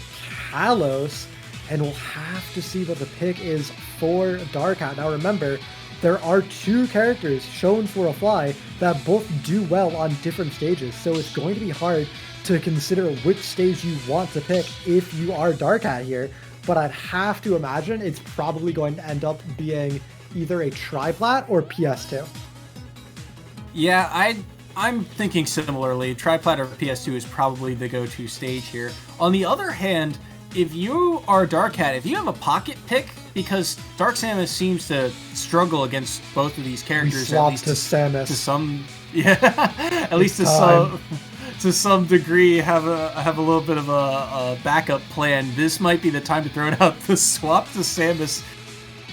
Kalos, and we'll have to see what the pick is for Dark Hat. Now remember, there are 2 characters shown for a fly that both do well on different stages, so it's going to be hard to consider which stage you want to pick if you are Dark Hat here, but I'd have to imagine it's probably going to end up being either a Triplat or PS2. Yeah, I'm thinking similarly. Triplat or PS2 is probably the go-to stage here. On the other hand, if you are Dark Hat, if you have a pocket pick, because Dark Samus seems to struggle against both of these characters, at least to Samus. To some, at least to some degree, have a little bit of a backup plan. This might be the time to throw it out. The swap to Samus.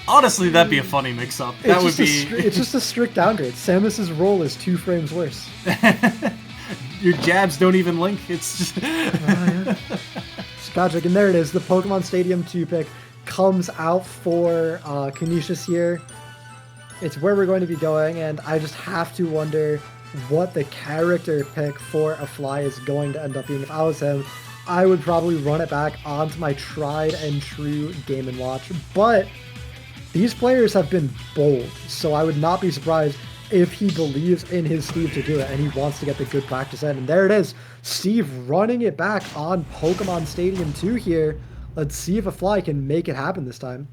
Honestly, that'd be a funny mix-up. It's just a strict downgrade. Samus's role is 2 frames worse. Your jabs don't even link. It's just... It's magic. And there it is. The Pokemon Stadium 2 pick comes out for Canisius here. It's where we're going to be going, and I just have to wonder what the character pick for a fly is going to end up being. If I was him, I would probably run it back onto my tried and true Game & Watch. But these players have been bold, so I would not be surprised if he believes in his Steve to do it, and he wants to get the good practice in. And there it is, Steve running it back on Pokemon Stadium 2 here. Let's see if a fly can make it happen this time.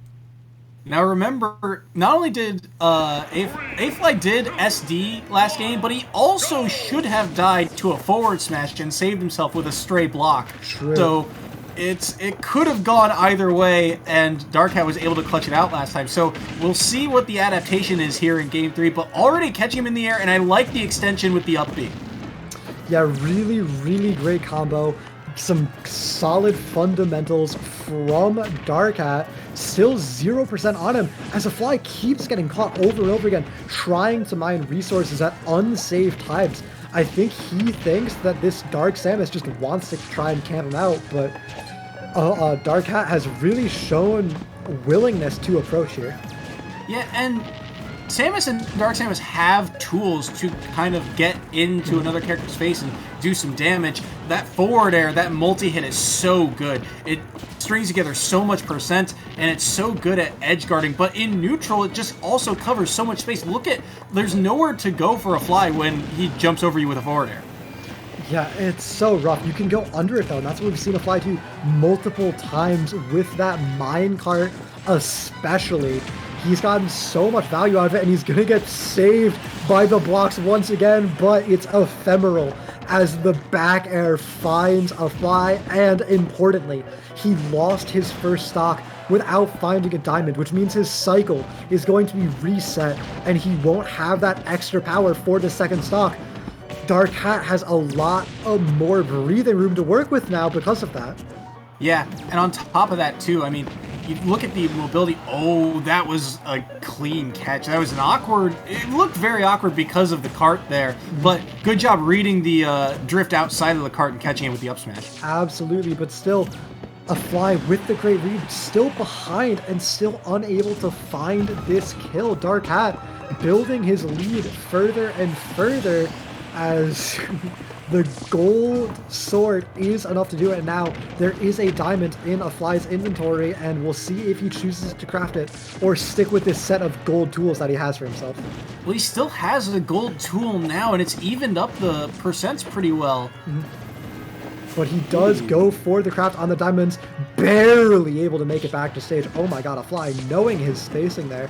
Now remember, not only did A-Fly did SD last game, but he also should have died to a forward smash and saved himself with a stray block. True. So it could have gone either way, and Dark Hat was able to clutch it out last time. So we'll see what the adaptation is here in Game 3, but already catching him in the air, and I like the extension with the up B. Yeah, really great combo. Some solid fundamentals from Dark Hat. Still 0% on him as a fly keeps getting caught over and over again, trying to mine resources at unsafe times. I think he thinks that this Dark Samus just wants to try and camp him out, but Dark Hat has really shown willingness to approach here. Yeah, and Samus and Dark Samus have tools to kind of get into another character's face and do some damage. That forward air, that multi-hit is so good. It strings together so much percent, and it's so good at edge guarding, but in neutral, it just also covers so much space. Look at, there's nowhere to go for a fly when he jumps over you with a forward air. Yeah, it's so rough. You can go under it, though, and that's what we've seen a fly do multiple times with that minecart especially. He's gotten so much value out of it, and he's going to get saved by the blocks once again, but it's ephemeral as the back air finds a fly, and importantly, he lost his first stock without finding a diamond, which means his cycle is going to be reset, and he won't have that extra power for the second stock. Dark Hat has a lot of more breathing room to work with now because of that. Yeah, and on top of that, too, I mean, you look at the mobility. Oh, that was a clean catch. That was an awkward. It looked very awkward because of the cart there. But good job reading the drift outside of the cart and catching it with the up smash. Absolutely, but still, a fly with the great read, still behind and still unable to find this kill. Dark Hat building his lead further and further as the gold sword is enough to do it. Now, there is a diamond in a fly's inventory, and we'll see if he chooses to craft it or stick with this set of gold tools that he has for himself. Well, he still has a gold tool now, and it's evened up the percents pretty well. But he does go for the craft on the diamonds, barely able to make it back to stage. Oh my god, a fly knowing his spacing there.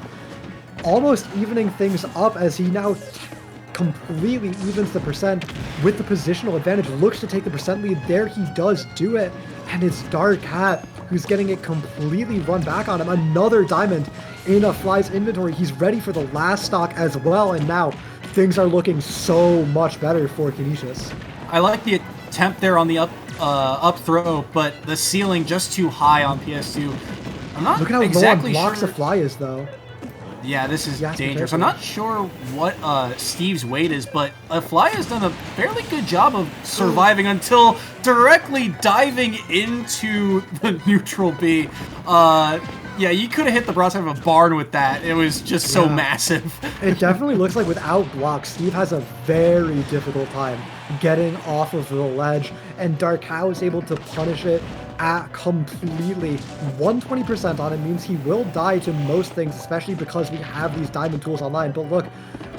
Almost evening things up as he now completely evens the percent with the positional advantage. Looks to take the percent lead there. He does do it. And it's Dark Hat who's getting it completely run back on him. Another diamond in a fly's inventory. He's ready for the last stock as well. And now things are looking so much better for Canisius. I like the attempt there on the up throw, but the ceiling just too high on PS2. I'm not Look at how exactly low on blocks sure. the fly is, though. Yeah, this is Yeah, dangerous. I'm not sure what Steve's weight is, but a fly has done a fairly good job of surviving until directly diving into the neutral B. Yeah, you could have hit the broadside of a barn with that. It was just so massive. It definitely looks like without blocks, Steve has a very difficult time getting off of the ledge, and Dark Cow is able to punish it at completely. 120% on it means he will die to most things, especially because we have these diamond tools online. But look,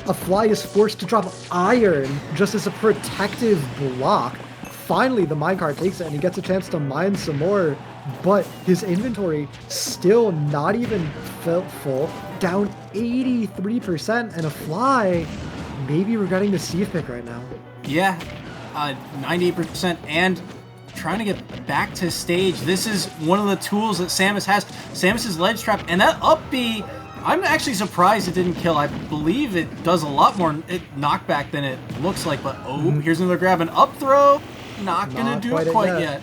a fly is forced to drop iron just as a protective block. Finally, the minecart takes it and he gets a chance to mine some more, but his inventory still not even full, down 83%, and a fly maybe regretting the Steve pick right now. Yeah, 98% and trying to get back to stage. This is one of the tools that Samus has. Samus's ledge trap, and that up B, I'm actually surprised it didn't kill. I believe it does a lot more knockback than it looks like, but here's another grab. An up throw, not gonna do it quite yet.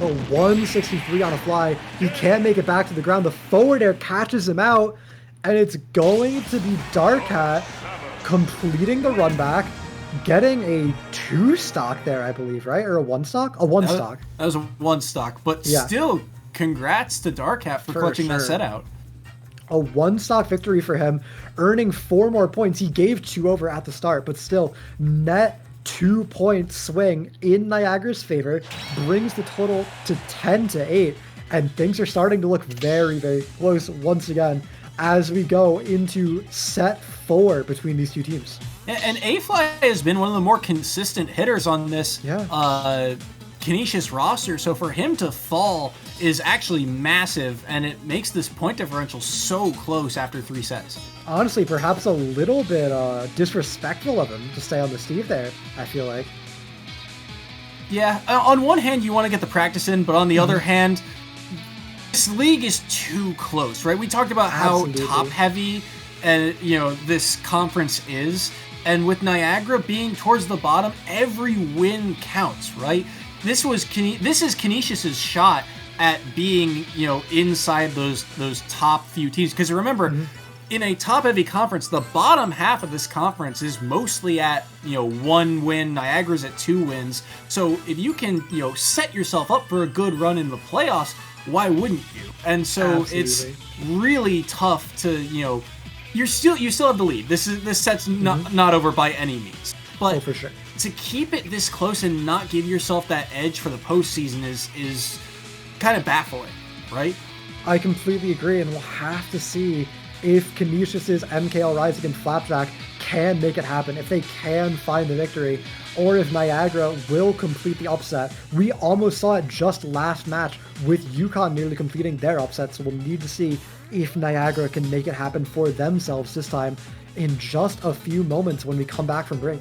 Oh, 163 on a fly. He can't make it back to the ground. The forward air catches him out, and it's going to be Dark Hat completing the run back, getting a 2 stock there, I believe, right? Or a 1 stock? A 1 stock. That was a 1 stock, but still, congrats to Dark Hat for clutching that set out. A 1 stock victory for him, earning 4 more points. He gave 2 over at the start, but still, net 2-point swing in Niagara's favor brings the total to 10-8, and things are starting to look very, very close once again as we go into set 4 between these two teams. And A-Fly has been one of the more consistent hitters on this Canisius roster, so for him to fall is actually massive, and it makes this point differential so close after 3 sets. Honestly, perhaps a little bit disrespectful of him to stay on the Steve there, I feel like. Yeah, on one hand, you want to get the practice in, but on the other hand, this league is too close, right? We talked about how top-heavy this conference is, and with Niagara being towards the bottom, every win counts, right? This is Canisius's shot at being, inside those top few teams. Because remember, in a top-heavy conference, the bottom half of this conference is mostly at, 1 win. Niagara's at 2 wins. So if you can, set yourself up for a good run in the playoffs, why wouldn't you? And so it's really tough to, you still have the lead. This set's not over by any means. But for sure. To keep it this close and not give yourself that edge for the postseason is kind of baffling, right? I completely agree, and we'll have to see if Canisius's MKL Rising and Flapjack can make it happen, if they can find the victory, or if Niagara will complete the upset. We almost saw it just last match with UConn nearly completing their upset, so we'll need to see if Niagara can make it happen for themselves this time in just a few moments when we come back from break.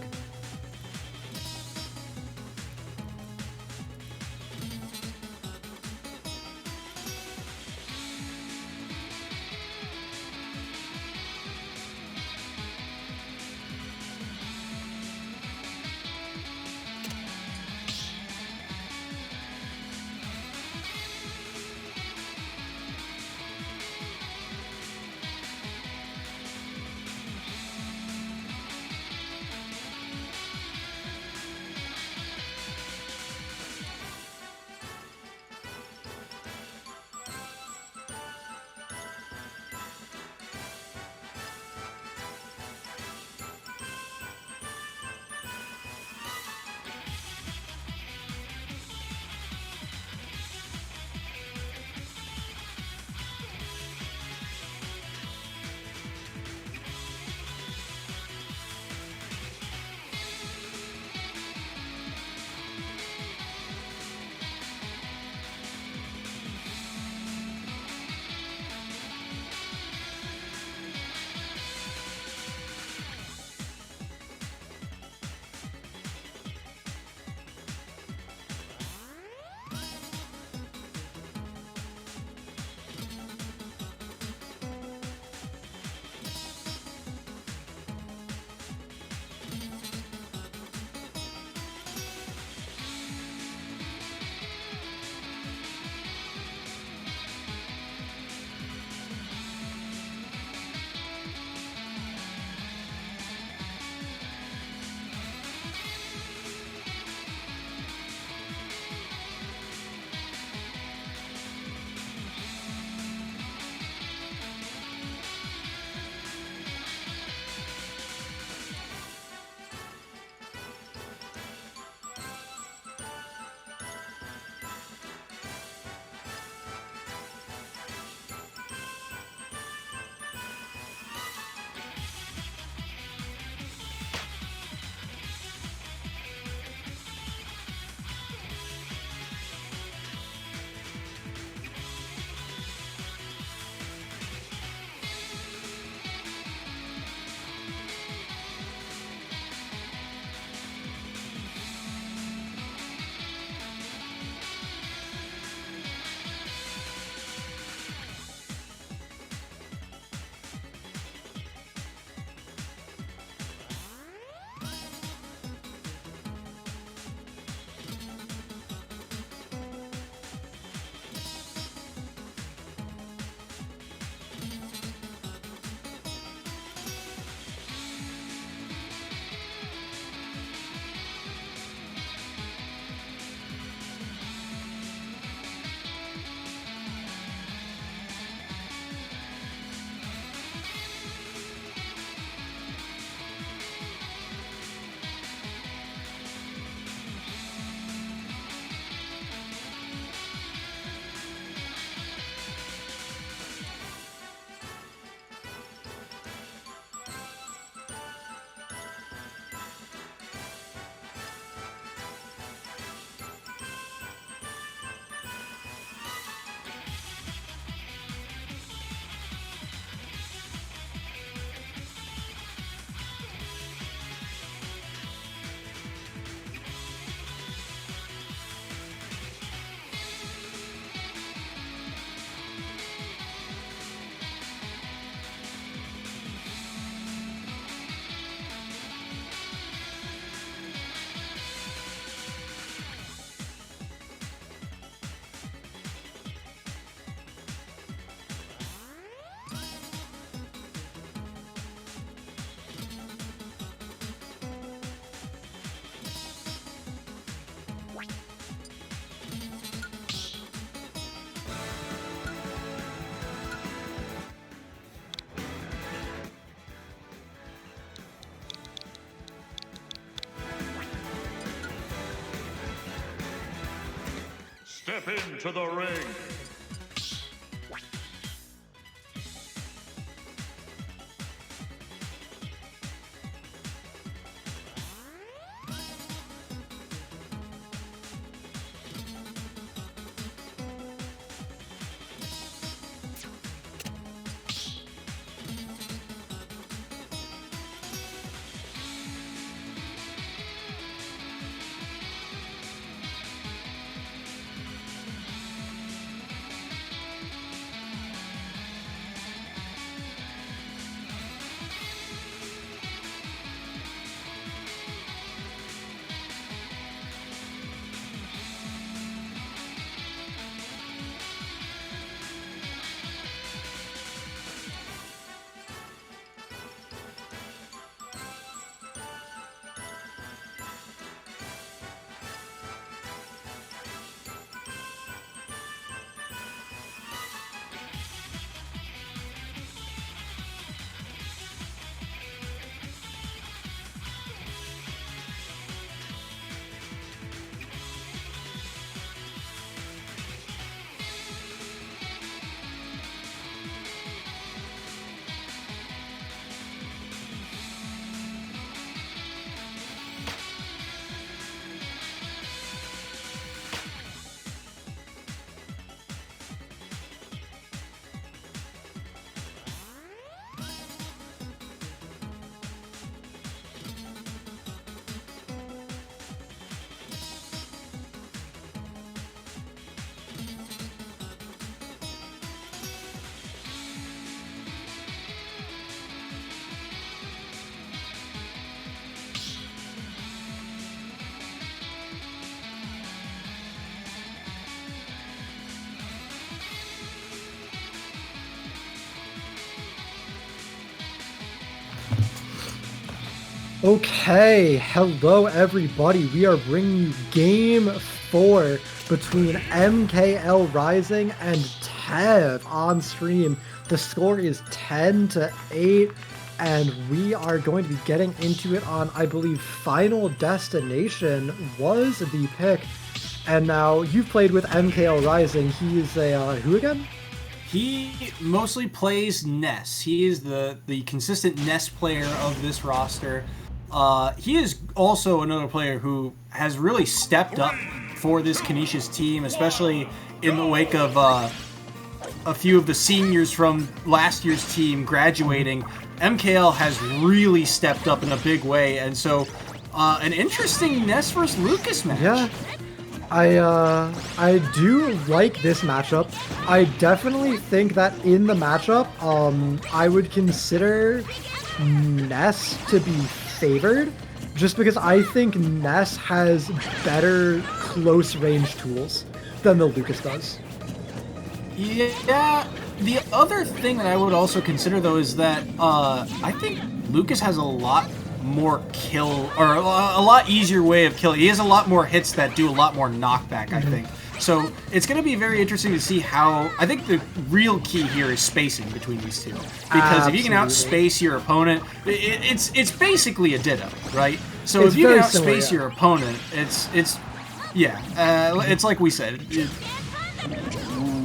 Step into the ring. Okay, hello everybody. We are bringing you Game 4 between MKL Rising and Tev on stream. The score is 10-8, and we are going to be getting into it on, I believe, Final Destination was the pick. And now, you've played with MKL Rising. He's a, who again? He mostly plays Ness. He is the consistent Ness player of this roster. He is also another player who has really stepped up for this Canisius team, especially in the wake of a few of the seniors from last year's team graduating. MKL has really stepped up in a big way, and so an interesting Ness versus Lucas match. Yeah. I do like this matchup. I definitely think that in the matchup, I would consider Ness to be favored, just because I think Ness has better close range tools than the Lucas does. Yeah, the other thing that I would also consider though is that I think Lucas has a lot more kill, or a lot easier way of killing. He has a lot more hits that do a lot more knockback, I think. So it's going to be very interesting to see how. I think the real key here is spacing between these two, because if you can outspace your opponent, it's basically a ditto, right? So if you can outspace your opponent, it's like we said.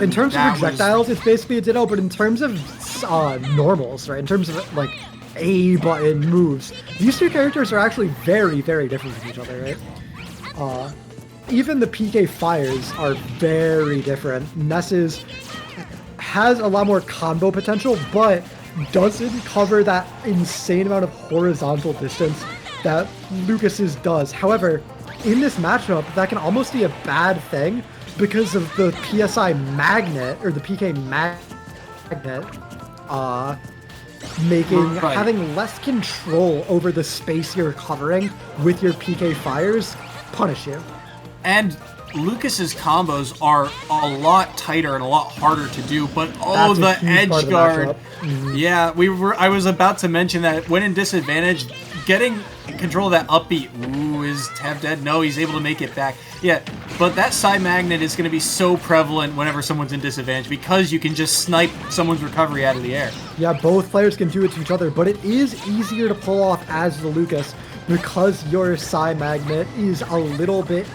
In terms of projectiles, it's basically a ditto, but in terms of normals, right? In terms of like A button moves, these two characters are actually very, very different from each other, right? Even the PK fires are very different. Ness's has a lot more combo potential, but doesn't cover that insane amount of horizontal distance that Lucas's does. However, in this matchup, that can almost be a bad thing because of the PSI magnet, or the PK magnet, having less control over the space you're covering with your PK fires punish you. And Lucas's combos are a lot tighter and a lot harder to do, but the edge guard. Yeah, I was about to mention that when in disadvantage, getting control of that upbeat. Ooh, is Tev dead? No, he's able to make it back. Yeah, but that side magnet is going to be so prevalent whenever someone's in disadvantage, because you can just snipe someone's recovery out of the air. Yeah, both players can do it to each other, but it is easier to pull off as the Lucas because your side magnet is a little bit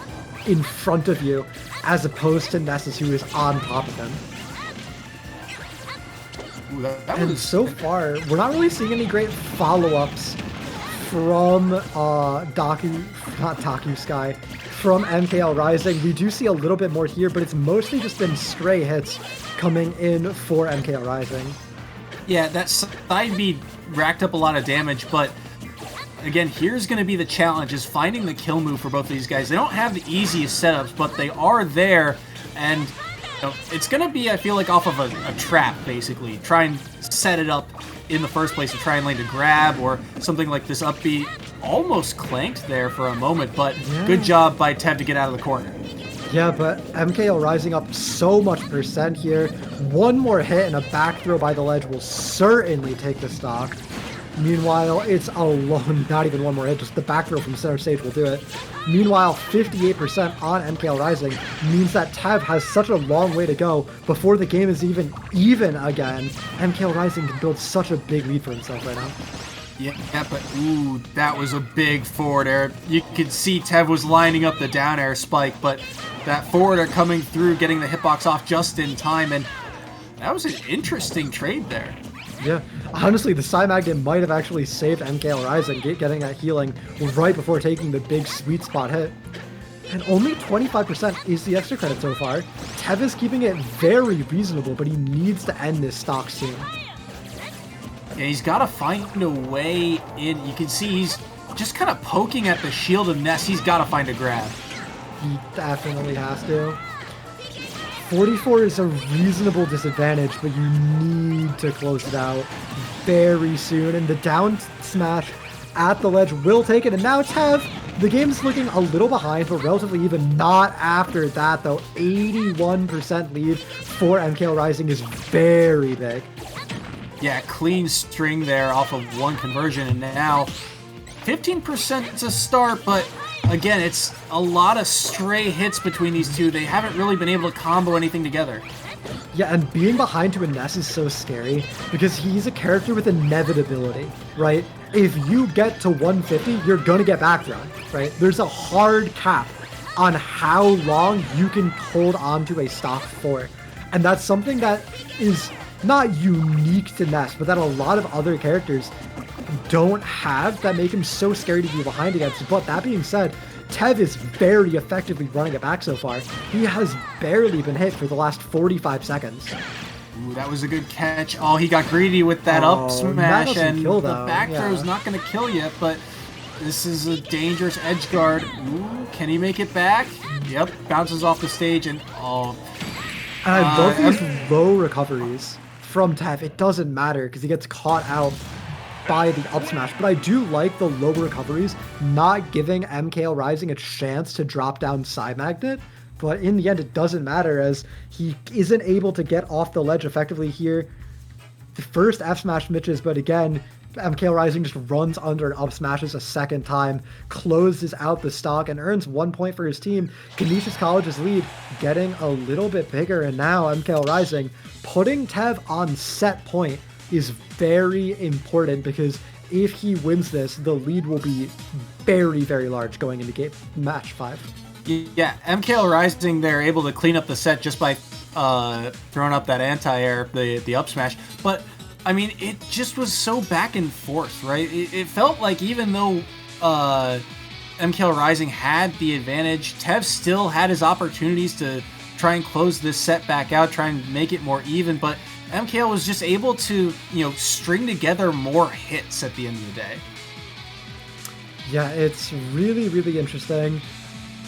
in front of you, as opposed to Nessus, who is on top of him. Ooh, and so far, we're not really seeing any great follow-ups from Sky, from MKL Rising. We do see a little bit more here, but it's mostly just been stray hits coming in for MKL Rising. Yeah, that side B racked up a lot of damage, but again, here's going to be the challenge, is finding the kill move for both of these guys. They don't have the easiest setups, but they are there, and you know, it's going to be, I feel like, off of a trap, basically. Try and set it up in the first place to try and land a grab or something like this up B. Almost clanked there for a moment, but good job by Tev to get out of the corner. Yeah, but MKL Rising up so much percent here. One more hit and a back throw by the ledge will certainly take the stock. Meanwhile, it's alone, not even one more hit, just the back throw from center stage will do it. Meanwhile, 58% on MKL Rising means that Tev has such a long way to go before the game is even again. MKL Rising can build such a big lead for himself right now. Yeah, but ooh, that was a big forward air. You could see Tev was lining up the down air spike, but that forward air coming through, getting the hitbox off just in time, and that was an interesting trade there. Yeah, honestly, the Psy Magnet might have actually saved MKL Rising, getting that healing right before taking the big sweet spot hit. And only 25% is the extra credit so far. Tev is keeping it very reasonable, but he needs to end this stock soon. Yeah, he's got to find a way in. You can see he's just kind of poking at the shield of Ness. He's got to find a grab. He definitely has to. 44 is a reasonable disadvantage, but you need to close it out very soon. And the down smash at the ledge will take it. And now Tev, the game's looking a little behind, but relatively even. Not after that, though. 81% lead for MKL Rising is very big. Yeah, clean string there off of one conversion. And now 15% to start, but again, it's a lot of stray hits between these two. They haven't really been able to combo anything together. Yeah, and being behind to a Ness is so scary because he's a character with inevitability, right? If you get to 150, you're going to get back thrown, right? There's a hard cap on how long you can hold on to a stock for. And that's something that is not unique to Ness, but that a lot of other characters don't have, that make him so scary to be behind against. But that being said, Tev is very effectively running it back so far. He has barely been hit for the last 45 seconds. Ooh, that was a good catch. Oh, he got greedy with that up smash, and the back throw's not going to kill you, but this is a dangerous edge guard. Ooh, can he make it back? Yep, bounces off the stage, and And I love these low recoveries from Tev. It doesn't matter because he gets caught out by the up smash, but I do like the low recoveries, not giving MKL Rising a chance to drop down Psy Magnet, but in the end it doesn't matter as he isn't able to get off the ledge effectively here. The first F smash misses, but again, MKL Rising just runs under and up smashes a second time, closes out the stock, and earns 1 point for his team. Canisius College's lead getting a little bit bigger, and now MKL Rising putting Tev on set point is very important because if he wins this, the lead will be very, very large going into match 5. Yeah, MKL Rising, they're able to clean up the set just by throwing up that anti-air, the up smash. But, I mean, it just was so back and forth, right? It felt like even though MKL Rising had the advantage, Tev still had his opportunities to try and close this set back out, try and make it more even, but MKL was just able to, string together more hits at the end of the day. Yeah, it's really, really interesting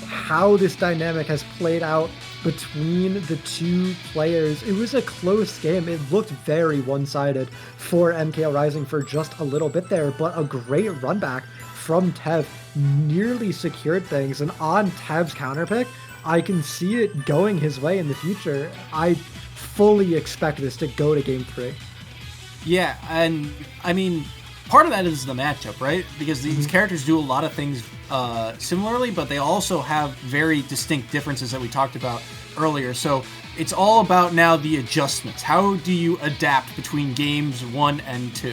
how this dynamic has played out between the two players. It was a close game. It looked very one-sided for MKL Rising for just a little bit there, but a great run back from Tev nearly secured things. And on Tev's counter pick, I can see it going his way in the future. I fully expect this to go to game 3. Yeah, and I mean, part of that is the matchup, right? Because these characters do a lot of things similarly, but they also have very distinct differences that we talked about earlier. So it's all about now the adjustments. How do you adapt between games 1 and 2?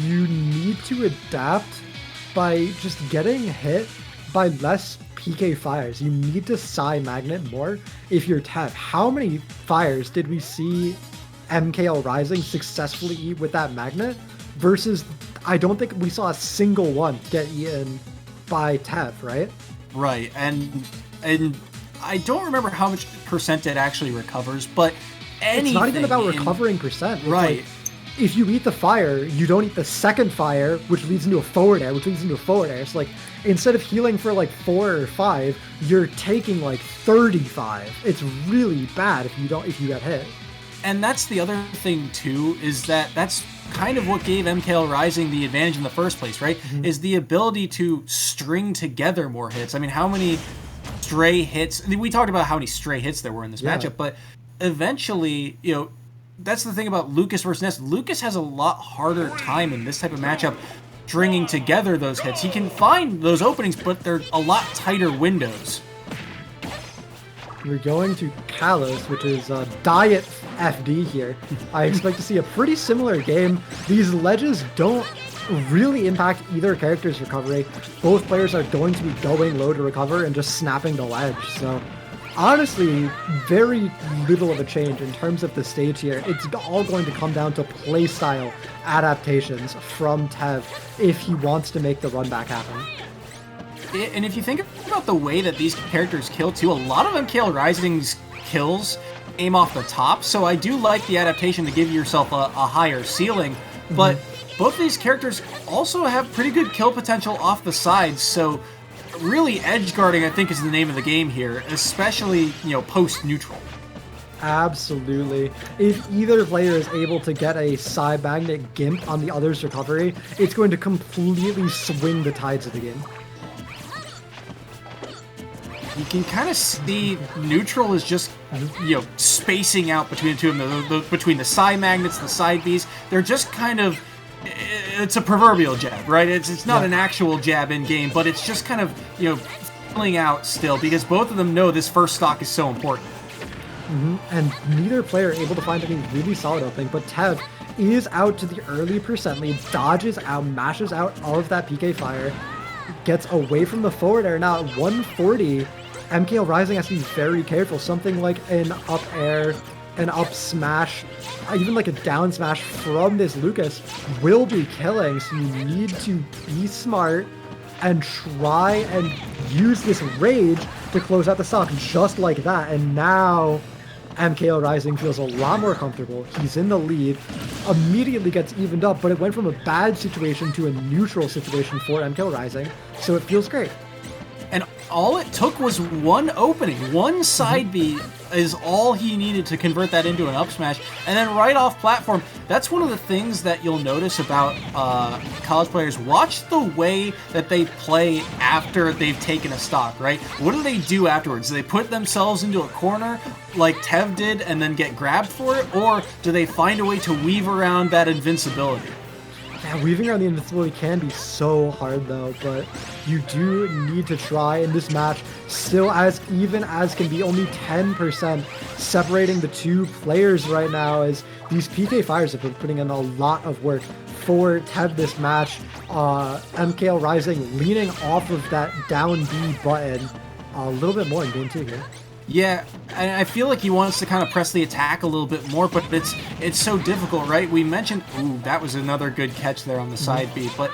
You need to adapt by just getting hit by less PK fires. You need to Psy Magnet more if you're Tev. How many fires did we see MKL Rising successfully eat with that magnet versus I don't think we saw a single one get eaten by Tev, right? Right, and I don't remember how much percent it actually recovers, but it's not even about recovering percent. It's right. Like, if you eat the fire, you don't eat the second fire, which leads into a forward air, which leads into a forward air. So like, instead of healing for like 4 or 5, you're taking like 35. It's really bad if you get hit. And that's the other thing too, is that's kind of what gave MKL Rising the advantage in the first place, right? Mm-hmm. Is the ability to string together more hits. I mean, how many stray hits? I mean, we talked about how many stray hits there were in this matchup, but eventually, that's the thing about Lucas versus Ness. Lucas has a lot harder time in this type of matchup stringing together those hits. He can find those openings, but they're a lot tighter windows. We're going to Kalos, which is Diet FD here. I expect to see a pretty similar game. These ledges don't really impact either character's recovery. Both players are going to be going low to recover and just snapping the ledge. So honestly, very little of a change in terms of the stage here. It's all going to come down to playstyle adaptations from Tev if he wants to make the run back happen. And if you think about the way that these characters kill too, a lot of MKL Rising's kills aim off the top, so I do like the adaptation to give yourself a higher ceiling, but both of these characters also have pretty good kill potential off the sides, so really edge guarding I think is the name of the game here, especially, post-neutral. Absolutely. If either player is able to get a Psy Magnet Gimp on the other's recovery, it's going to completely swing the tides of the game. You can kind of see neutral is just, spacing out between the two of them, between the Psy Magnets, the side Bs. They're just kind of, it's a proverbial jab, right? It's not an actual jab in game, but it's just kind of, filling out still because both of them know this first stock is so important. And neither player able to find any really solid opening, but Tev is out to the early percent lead, dodges out, mashes out all of that PK fire, gets away from the forward air. Now at 140, MKL Rising has to be very careful. Something like an up air, an up smash, even like a down smash from this Lucas will be killing. So you need to be smart and try and use this rage to close out the stock just like that. And now MKL Rising feels a lot more comfortable. He's in the lead, immediately gets evened up, but it went from a bad situation to a neutral situation for MKL Rising, so it feels great. And all it took was one opening. One side B is all he needed to convert that into an up smash. And then right off platform, that's one of the things that you'll notice about college players. Watch the way that they play after they've taken a stock, right? What do they do afterwards? Do they put themselves into a corner like Tev did and then get grabbed for it? Or do they find a way to weave around that invincibility? Yeah, weaving around the invincibility can be so hard though, but you do need to try in this match. Still as even as can be, only 10% separating the two players right now, as these PK fires have been putting in a lot of work for Tev this match. MKL Rising leaning off of that down B button a little bit more in game 2 here. Yeah, and I feel like he wants to kind of press the attack a little bit more, but it's so difficult, right? We mentioned, that was another good catch there on the side B, but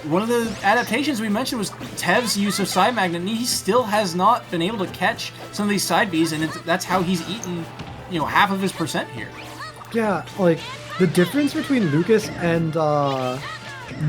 one of the adaptations we mentioned was Tev's use of side magnet, and he still has not been able to catch some of these side Bs, and that's how he's eaten, half of his percent here. Yeah, like, the difference between Lucas and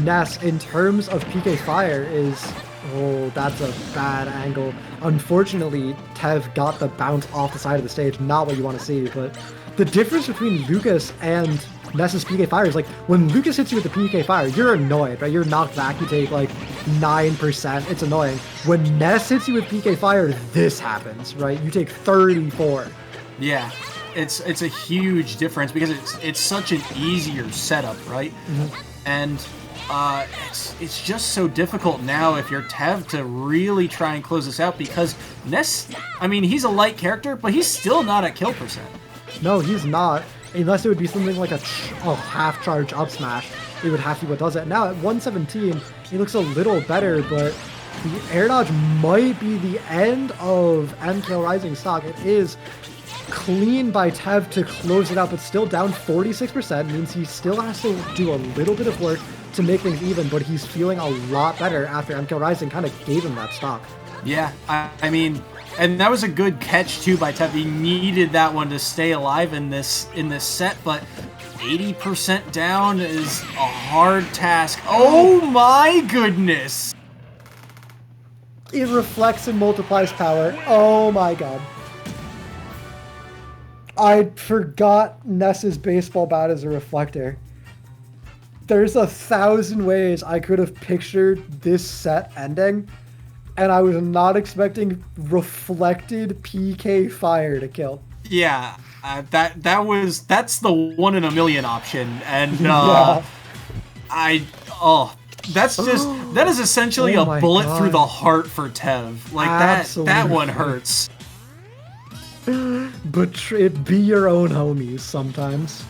Ness in terms of PK fire is... Oh, that's a bad angle. Unfortunately, Tev got the bounce off the side of the stage. Not what you want to see, but the difference between Lucas and Ness's PK fire is like, when Lucas hits you with the PK fire, you're annoyed, right? You're knocked back, you take like 9%. It's annoying. When Ness hits you with PK fire, this happens, right? You take 34. Yeah, it's a huge difference because it's such an easier setup, right? And it's just so difficult now if you're Tev to really try and close this out, because Ness, I mean, he's a light character, but he's still not at kill percent. No, he's not. Unless it would be something like a half charge up smash, it would have to be what does it. Now at 117, he looks a little better, but The air dodge might be the end of MKL Rising stock. It is clean by Tev to close it out, but still down 46%. Means he still has to do a little bit of work to make things even, but he's feeling a lot better after MKL Rising kind of gave him that stock. Yeah, I mean, and that was a good catch too by Tev. He needed that one to stay alive in this set, but 80% down is a hard task. Oh my goodness! It reflects and multiplies power. Oh my god. I forgot Ness's baseball bat as a reflector. There's 1,000 ways I could have pictured this set ending, and I was not expecting reflected PK fire to kill. Yeah, that's the 1 in a million option, and Yeah. that is essentially Oh a my bullet God. through the heart for Tev. Like that one hurts. Be your own homies sometimes.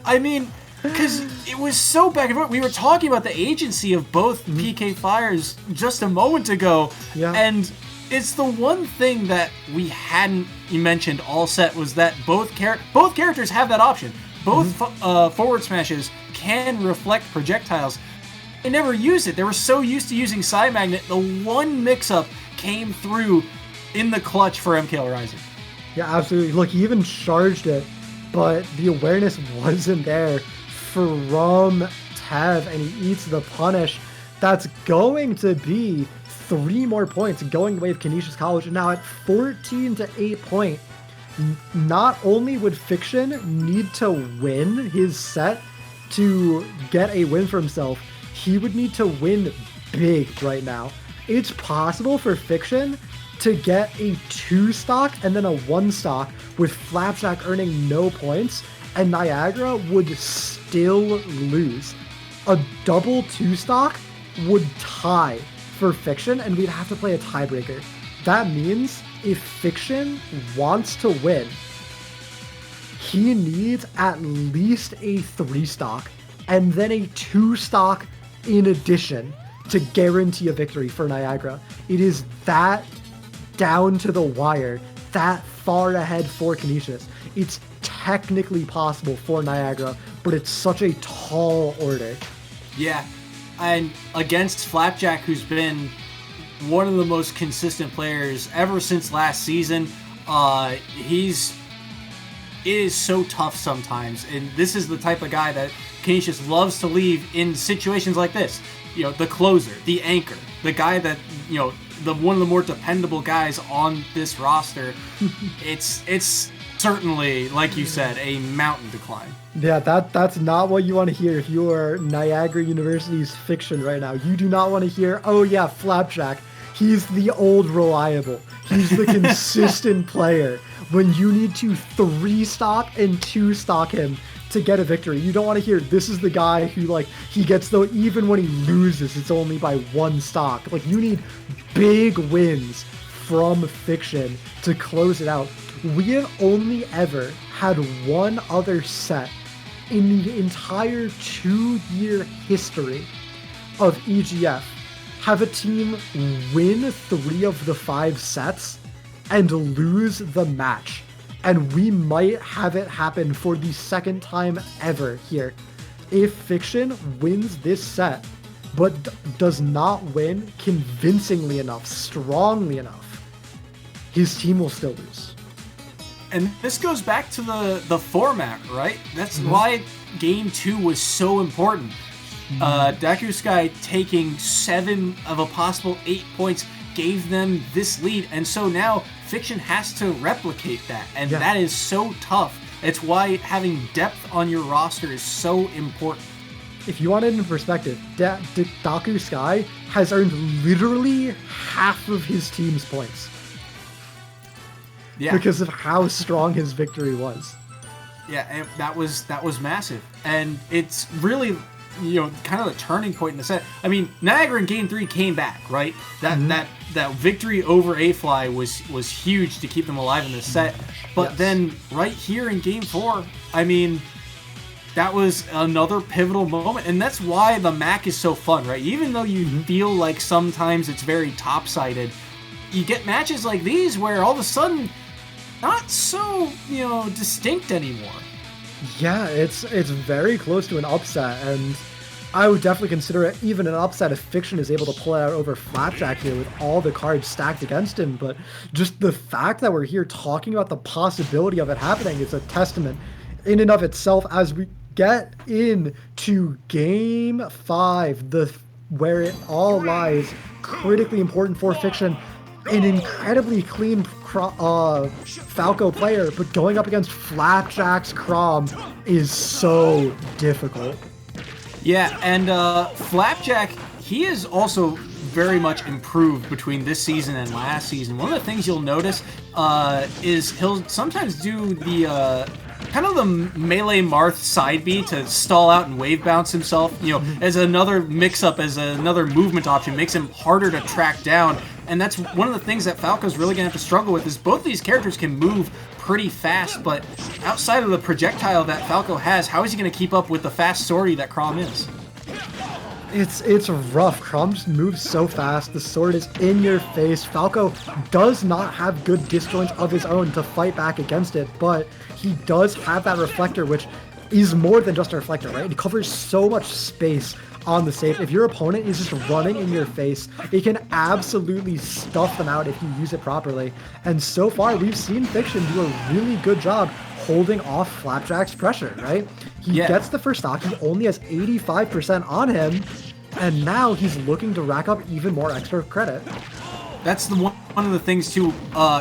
I mean, because it was so back and forth. We were talking about the agency of both PK Fires just a moment ago, Yeah. and it's the one thing that we hadn't mentioned all set was that both characters have that option. Both forward smashes can reflect projectiles. They never used it. They were so used to using Side Magnet. The one mix-up came through in the clutch for MKL Rising. Yeah, absolutely. Look, he even charged it, but the awareness wasn't there from Tev, and he eats the punish. That's going to be 3 more points going away with Canisius College. And now at 14 to 8 point, not only would Fiction need to win his set to get a win for himself, he would need to win big right now. It's possible for Fiction to get a 2 stock and then a 1 stock with Flapjack earning no points, and Niagara would still lose. A double 2 stock would tie for Fiction, and we'd have to play a tiebreaker. That means if Fiction wants to win, he needs at least a 3 stock and then a 2 stock in addition to guarantee a victory for Niagara. It is that down to the wire, that far ahead for Canisius. It's technically possible for Niagara, but it's such a tall order. Yeah, and against Flapjack, who's been one of the most consistent players ever since last season, it is so tough sometimes, and this is the type of guy that Canisius loves to leave in situations like this. You know, the closer, the anchor, the guy that, you know, one of the more dependable guys on this roster. It's certainly, like you said, a mountain to climb. Yeah, that's not what you want to hear if you are Niagara University's Fiction right now. You do not want to hear, oh yeah, Flapjack, he's the old reliable. He's the consistent player. When you need to 3 stock and 2 stock him to get a victory. You don't want to hear this is the guy who, like, he gets, though, even when he loses, it's only by 1 stock. Like, you need big wins from Fiction to close it out. We have only ever had one other set in the entire 2-year history of EGF have a team win 3 of the 5 sets and lose the match. And we might have it happen for the 2nd time ever here. If Fiction wins this set, but does not win convincingly enough, strongly enough, his team will still lose. And this goes back to the format, right? That's why Game 2 was so important. Dakuskai taking 7 of a possible 8 points gave them this lead, and so now Fiction has to replicate that, and that is so tough. It's why having depth on your roster is so important. If you want it in perspective, Daku Sky has earned literally half of his team's points. Yeah. Because of how strong his victory was. Yeah, and that was massive. And it's really, you know, kind of the turning point in the set. I mean, Niagara in Game 3 came back, right? That victory over A-Fly was huge to keep them alive in this set. But then right here in Game 4, I mean, that was another pivotal moment, and that's why the Mac is so fun, right? Even though you feel like sometimes it's very top-sided, you get matches like these where all of a sudden, not so, distinct anymore. Yeah, it's very close to an upset, and I would definitely consider it even an upset if Fiction is able to pull it out over Flapjack here with all the cards stacked against him. But just the fact that we're here talking about the possibility of it happening is a testament in and of itself as we get into Game 5, where it all lies, critically important for Fiction. An incredibly clean Falco player, but going up against Flapjack's Crom is so difficult. Yeah, and Flapjack, he is also very much improved between this season and last season. One of the things you'll notice is he'll sometimes do the kind of the melee Marth side B to stall out and wave bounce himself, as another mix-up, as another movement option, makes him harder to track down. And that's one of the things that Falco's really going to have to struggle with, is both these characters can move pretty fast, but outside of the projectile that Falco has, how is he going to keep up with the fast sortie that Crom is? It's rough. Crom just moves so fast. The sword is in your face. Falco does not have good disjoints of his own to fight back against it, but he does have that reflector, which is more than just a reflector, right? It covers so much space on the save. If your opponent is just running in your face, it can absolutely stuff them out if you use it properly. And so far, we've seen Fiction do a really good job holding off Flapjack's pressure, right? He gets the first stock, he only has 85% on him, and now he's looking to rack up even more extra credit. That's one of the things too.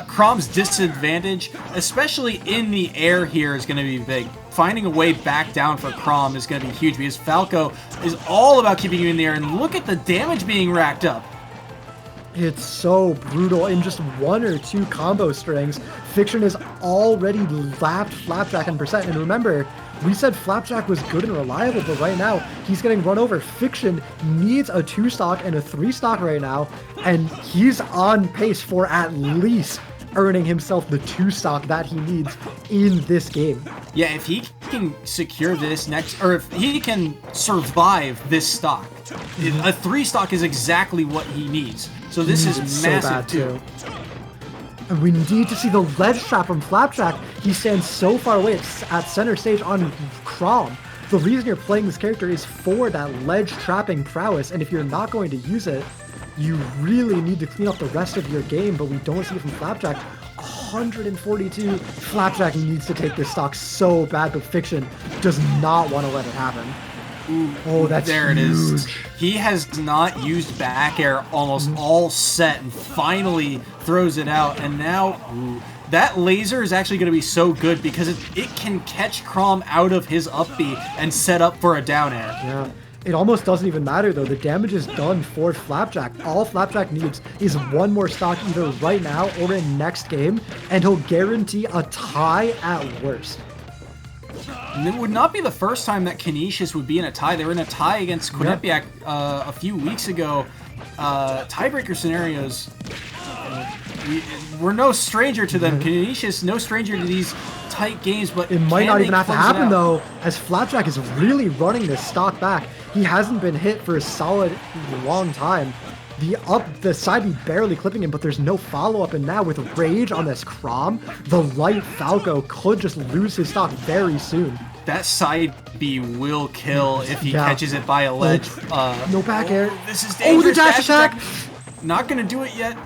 Crom's disadvantage, especially in the air here, is going to be big. Finding a way back down for Crom is going to be huge, because Falco is all about keeping you in the air, and look at the damage being racked up. It's so brutal. In just one or two combo strings, Fiction has already lapped Flapjack in percent. And remember, we said Flapjack was good and reliable, but right now he's getting run over. Fiction needs a 2-stock and a 3-stock right now, and he's on pace for at least earning himself the 2-stock that he needs in this game. Yeah, if he can secure this next, or if he can survive this stock, a 3-stock is exactly what he needs. So this is massive too. And we need to see the ledge trap from Flapjack. He stands so far away at center stage on Crom. The reason you're playing this character is for that ledge trapping prowess, and if you're not going to use it, you really need to clean up the rest of your game, but we don't see it from Flapjack. 142. Flapjack needs to take this stock so bad, but Fiction does not want to let it happen. Ooh, oh, that's there huge. It is. He has not used back air almost all set, and finally throws it out. And now, that laser is actually going to be so good because it can catch Crom out of his up B and set up for a down air. Yeah. It almost doesn't even matter, though. The damage is done for Flapjack. All Flapjack needs is one more stock either right now or in next game, and he'll guarantee a tie at worst. And it would not be the first time that Canisius would be in a tie. They were in a tie against Quinnipiac a few weeks ago. Tiebreaker scenarios, we're no stranger to them. Canisius, no stranger to these tight games, but it might not even have to happen, though, as Flapjack is really running this stock back. He hasn't been hit for a solid long time. The side B barely clipping him, but there's no follow-up, and now with Rage on this Crom, the light Falco could just lose his stock very soon. That side B will kill if he catches it by a ledge. No back air. This is dangerous. Oh, the dash attack! Not gonna do it yet.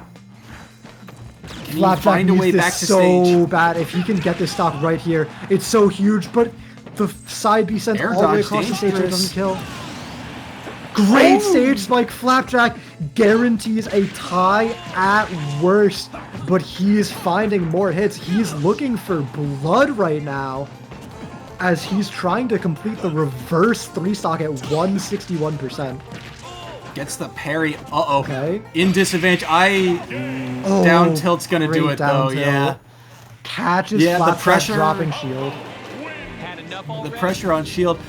Can Flapjack he find a way back to stage? So bad. If he can get this stock right here, it's so huge, but the side B sent all the way across the stage and it doesn't kill. Great stage spike. Flapjack guarantees a tie at worst, but he is finding more hits. He's looking for blood right now as he's trying to complete the reverse 3-stock at 161%. Gets the parry. Uh-oh. Okay. In disadvantage. Down tilt's gonna do it, though. Tilt. Yeah. Catches Flapjack dropping shield. The pressure on shield.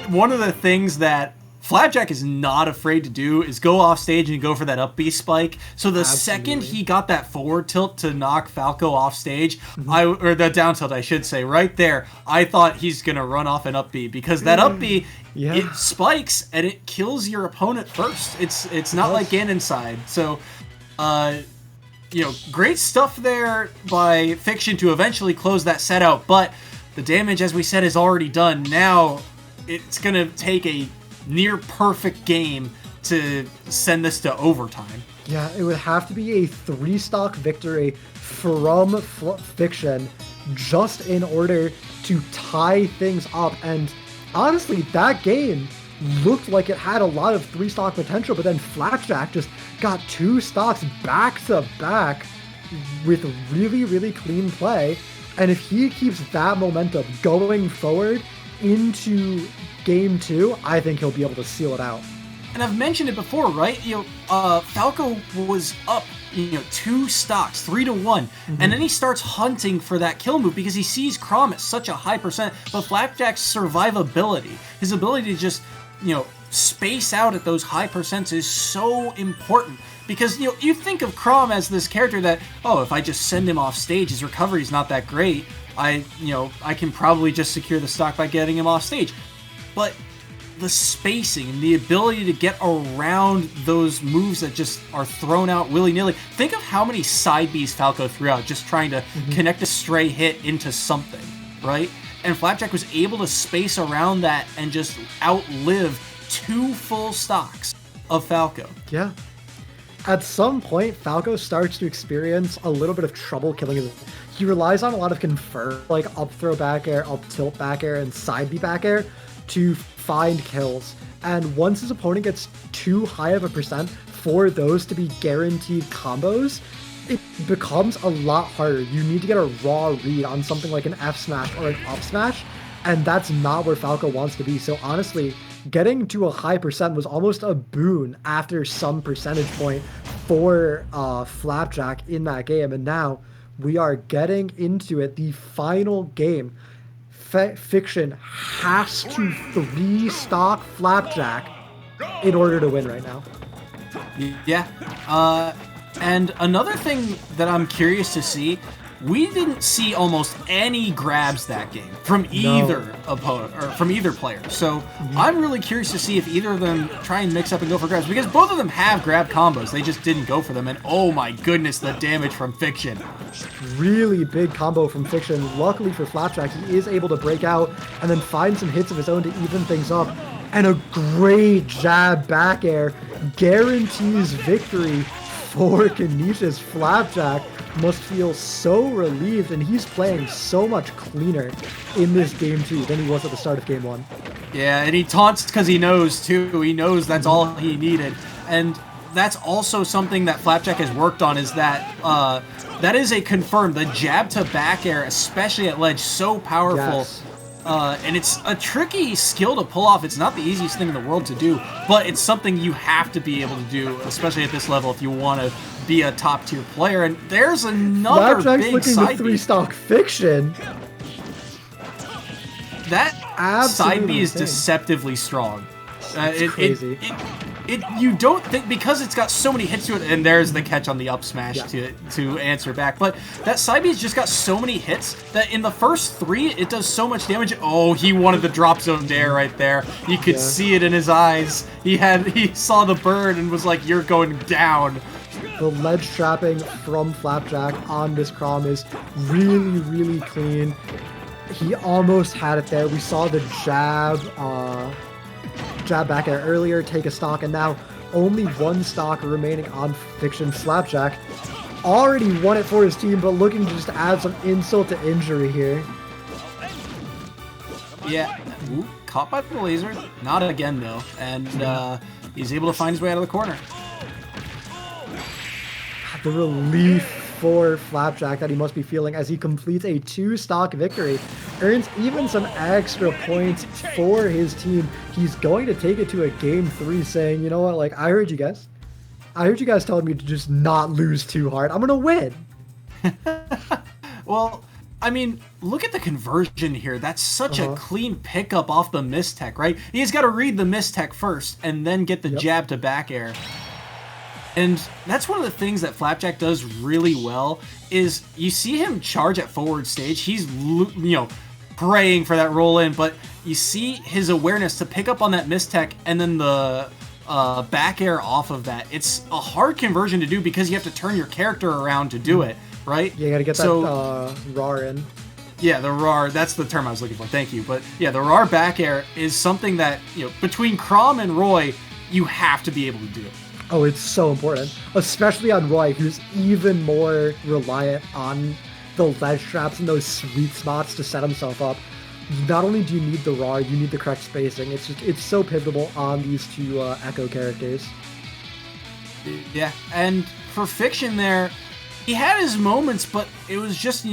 One of the things that Flapjack is not afraid to do is go off stage and go for that up B spike. So the second he got that forward tilt to knock Falco off stage, or the down tilt, I should say, right there, I thought he's going to run off an up B, because that up B, it spikes and it kills your opponent first. It's not like Ganon side. So, great stuff there by Fiction to eventually close that set out, but the damage, as we said, is already done. Now it's going to take a near perfect game to send this to overtime. Yeah, it would have to be a 3-stock victory from Fiction just in order to tie things up. And honestly, that game looked like it had a lot of 3-stock potential, but then Flapjack just got 2 stocks back to back with really, really clean play. And if he keeps that momentum going forward into Game 2, I think he'll be able to seal it out. And I've mentioned it before, right? Falco was up, 2 stocks, 3-1, and then he starts hunting for that kill move because he sees Chrom at such a high percent. But Flapjack's survivability, his ability to just, space out at those high percents is so important. Because, you think of Chrom as this character that, if I just send him off stage, his recovery's not that great. I can probably just secure the stock by getting him off stage. But the spacing and the ability to get around those moves that just are thrown out willy-nilly. Think of how many side Bs Falco threw out just trying to connect a stray hit into something, right? And Flapjack was able to space around that and just outlive 2 full stocks of Falco. Yeah. At some point, Falco starts to experience a little bit of trouble killing his. He relies on a lot of confirm, like up throw back air, up tilt back air, and side B back air to find kills. And once his opponent gets too high of a percent for those to be guaranteed combos, it becomes a lot harder. You need to get a raw read on something like an F smash or an up smash, and that's not where Falco wants to be. So honestly, getting to a high percent was almost a boon after some percentage point for Flapjack in that game. And now we are getting into it, the final game. Fiction has to 3-stock Flapjack in order to win right now. Yeah. And another thing that I'm curious to see, we didn't see almost any grabs that game from either opponent or from either player. So I'm really curious to see if either of them try and mix up and go for grabs, because both of them have grab combos. They just didn't go for them. And oh my goodness, the damage from Fiction. Really big combo from Fiction. Luckily for Flapjack, he is able to break out and then find some hits of his own to even things up. And a great jab back air guarantees victory for Canisius. Flapjack must feel so relieved, and he's playing so much cleaner in this game 2 than he was at the start of game 1. Yeah, and he taunts because he knows too. He knows that's all he needed. And that's also something that Flapjack has worked on, is that that is a confirmed, the jab to back air, especially at ledge, so powerful. Yes. And it's a tricky skill to pull off. It's not the easiest thing in the world to do, but it's something you have to be able to do, especially at this level, if you want to be a top-tier player. And there's another Flapjack's big looking side to B. 3-stock Fiction. That Absolutely side B is insane. deceptively strong. It's crazy. You don't think, because it's got so many hits to it, and there's the catch on the up smash to answer back, but that side B's just got so many hits that in the first 3, it does so much damage. Oh, he wanted the drop zone dare right there. You could see it in his eyes. He saw the bird and was like, you're going down. The ledge trapping from Flapjack on this Chrom is really, really clean. He almost had it there. We saw the jab back air earlier, take a stock, and now only 1 stock remaining on Fiction. Flapjack already won it for his team, but looking to just add some insult to injury here. Yeah, ooh, caught by the laser. Not again, though, and he's able to find his way out of the corner. The relief for Flapjack that he must be feeling as he completes a 2-stock victory, earns even some extra points for his team. He's going to take it to a game 3 saying, you know what, like, I heard you guys. I heard you guys telling me to just not lose too hard. I'm going to win. Well, I mean, look at the conversion here. That's such a clean pickup off the mistech, right? He's got to read the mistech first and then get the jab to back air. And that's one of the things that Flapjack does really well is you see him charge at forward stage. He's, praying for that roll in, but you see his awareness to pick up on that mistech and then the back air off of that. It's a hard conversion to do because you have to turn your character around to do it, right? Yeah, you gotta get that RAR in. Yeah, the RAR, that's the term I was looking for, thank you. But yeah, the RAR back air is something that, between Crom and Roy, you have to be able to do it. Oh, it's so important, especially on Roy, who's even more reliant on the ledge traps and those sweet spots to set himself up. Not only do you need the RAR, you need the correct spacing. It's so pivotal on these two Echo characters. Yeah, and for Fiction there, he had his moments, but it was just,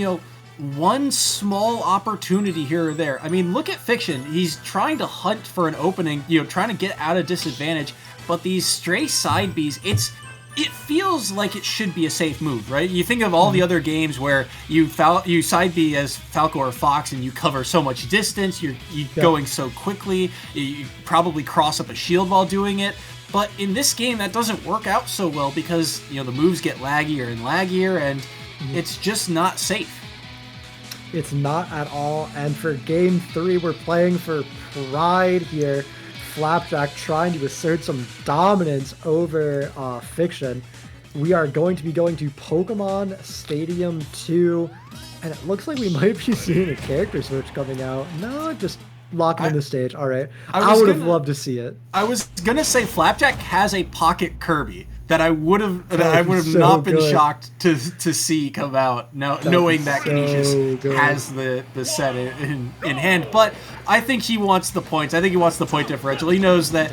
one small opportunity here or there. I mean, look at Fiction. He's trying to hunt for an opening, trying to get out of disadvantage, but these stray side Bs, it feels like it should be a safe move, right? You think of all the other games where you side B as Falco or Fox and you cover so much distance, you're going so quickly, you probably cross up a shield while doing it. But in this game, that doesn't work out so well because, the moves get laggier and laggier, and it's just not safe. It's not at all. And for Game 3, we're playing for pride here. Flapjack trying to assert some dominance over Fiction. We are going to be going to Pokemon Stadium 2, and it looks like we might be seeing a character switch coming out. No, just locking in the stage. All right. I would have loved to see it. I was gonna say Flapjack has a pocket Kirby that I would have not been shocked to see come out knowing that Canisius has the set in hand. But I think he wants the points. I think he wants the point differential. He knows that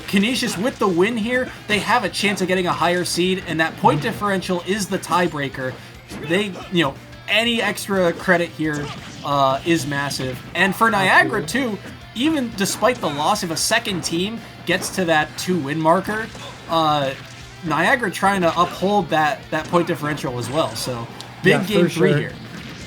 Canisius with the win here, they have a chance of getting a higher seed, and that point differential is the tiebreaker. They any extra credit here is massive. And for Niagara too, even despite the loss, if a second team gets to that 2-win marker, Niagara trying to uphold that point differential as well. So big game 3 here.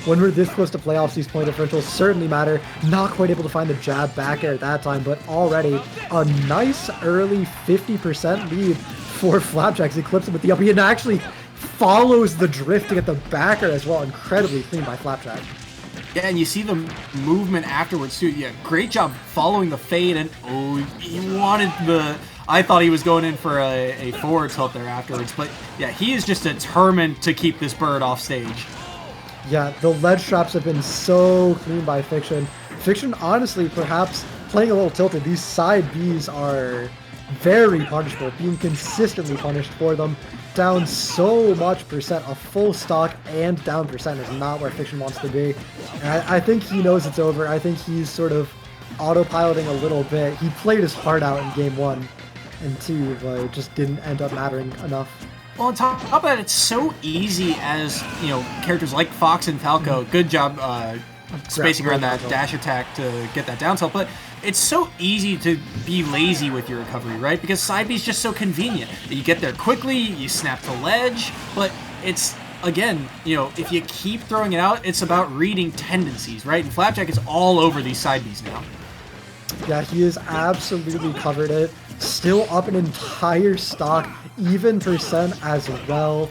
When we're this close to playoffs, these point differentials certainly matter. Not quite able to find the jab back air at that time, but already a nice early 50% lead for Flapjacks. Eclipse him with the up. And actually follows the drift to get the backer as well. Incredibly clean by Flapjack. Yeah, and you see the movement afterwards too. Yeah, great job following the fade, and he wanted I thought he was going in for a forward tilt there afterwards, but yeah, he is just determined to keep this bird off stage. Yeah, the ledge traps have been so clean by Fiction. Fiction, honestly, perhaps playing a little tilted. These side Bs are very punishable, being consistently punished for them. Down so much percent, a full stock and down percent is not where Fiction wants to be. And I think he knows it's over. I think he's sort of autopiloting a little bit. He played his heart out in Game 1 and 2, but it just didn't end up mattering enough. Well, on top of that, it's so easy as, characters like Fox and Falco, good job spacing around that dash attack to get that down tilt, but it's so easy to be lazy with your recovery, right? Because side B is just so convenient. You get there quickly, you snap to ledge, but it's, again, if you keep throwing it out, it's about reading tendencies, right? And Flapjack is all over these side Bs now. Yeah, he has absolutely covered it. Still up an entire stock, even percent as well.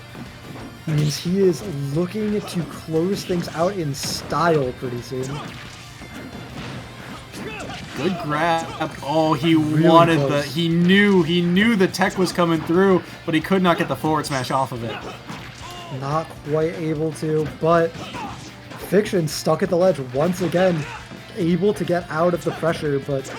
Means he is looking to close things out in style pretty soon. Good grab. Oh, he wanted he knew the tech was coming through, but he could not get the forward smash off of it. Not quite able to, but Fiction stuck at the ledge once again, able to get out of the pressure, but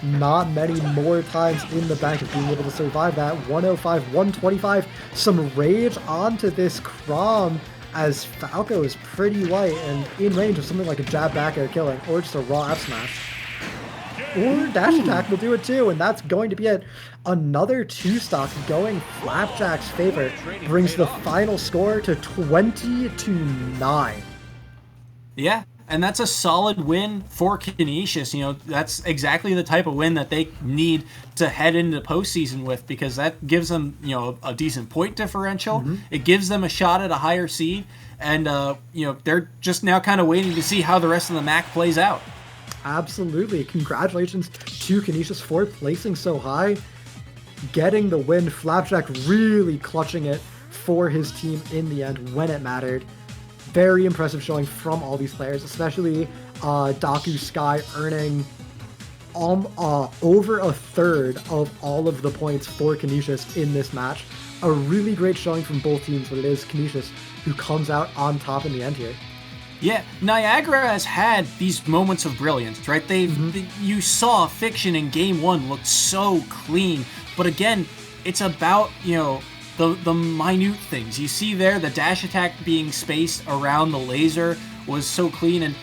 not many more times in the bank of being able to survive that. 105, 125, some rage onto this Crom as Falco is pretty light and in range of something like a jab back air killing, or just a raw F smash. Or dash attack will do it too, and that's going to be it. Another 2-stock going Flapjack's favor brings the final score to 20-9. Yeah, And that's a solid win for Canisius. That's exactly the type of win that they need to head into the postseason with, because that gives them, a decent point differential. Mm-hmm. It gives them a shot at a higher seed. And, they're just now kind of waiting to see how the rest of the MAC plays out. Absolutely. Congratulations to Canisius for placing so high, getting the win. Flapjack really clutching it for his team in the end when it mattered. Very impressive showing from all these players, especially Daku Sky earning over a third of all of the points for Canisius in this match. A really great showing from both teams, but it is Canisius who comes out on top in the end here. Yeah, Niagara has had these moments of brilliance, right? You saw Fiction in Game 1 looked so clean, but again, it's about, the minute things. You see there, the dash attack being spaced around the laser was so clean, and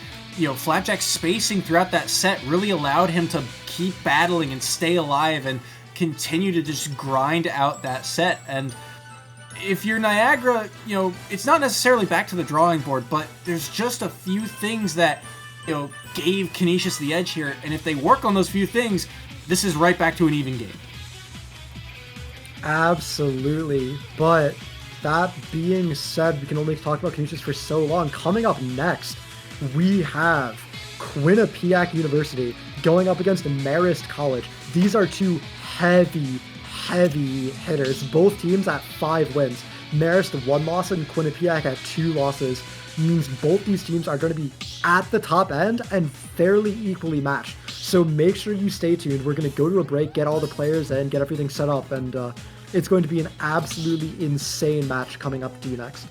Flapjack's spacing throughout that set really allowed him to keep battling and stay alive and continue to just grind out that set. And if you're Niagara, it's not necessarily back to the drawing board, but there's just a few things that, gave Canisius the edge here, and if they work on those few things, this is right back to an even game. Absolutely. But that being said, we can only talk about Canisius for so long. Coming up next, we have Quinnipiac University going up against Marist College. These are two heavy hitters. Both teams at 5 wins. Marist 1 loss and Quinnipiac at 2 losses. Means both these teams are going to be at the top end and fairly equally matched. So make sure you stay tuned. We're going to go to a break, get all the players in, get everything set up, and it's going to be an absolutely insane match coming up to you next.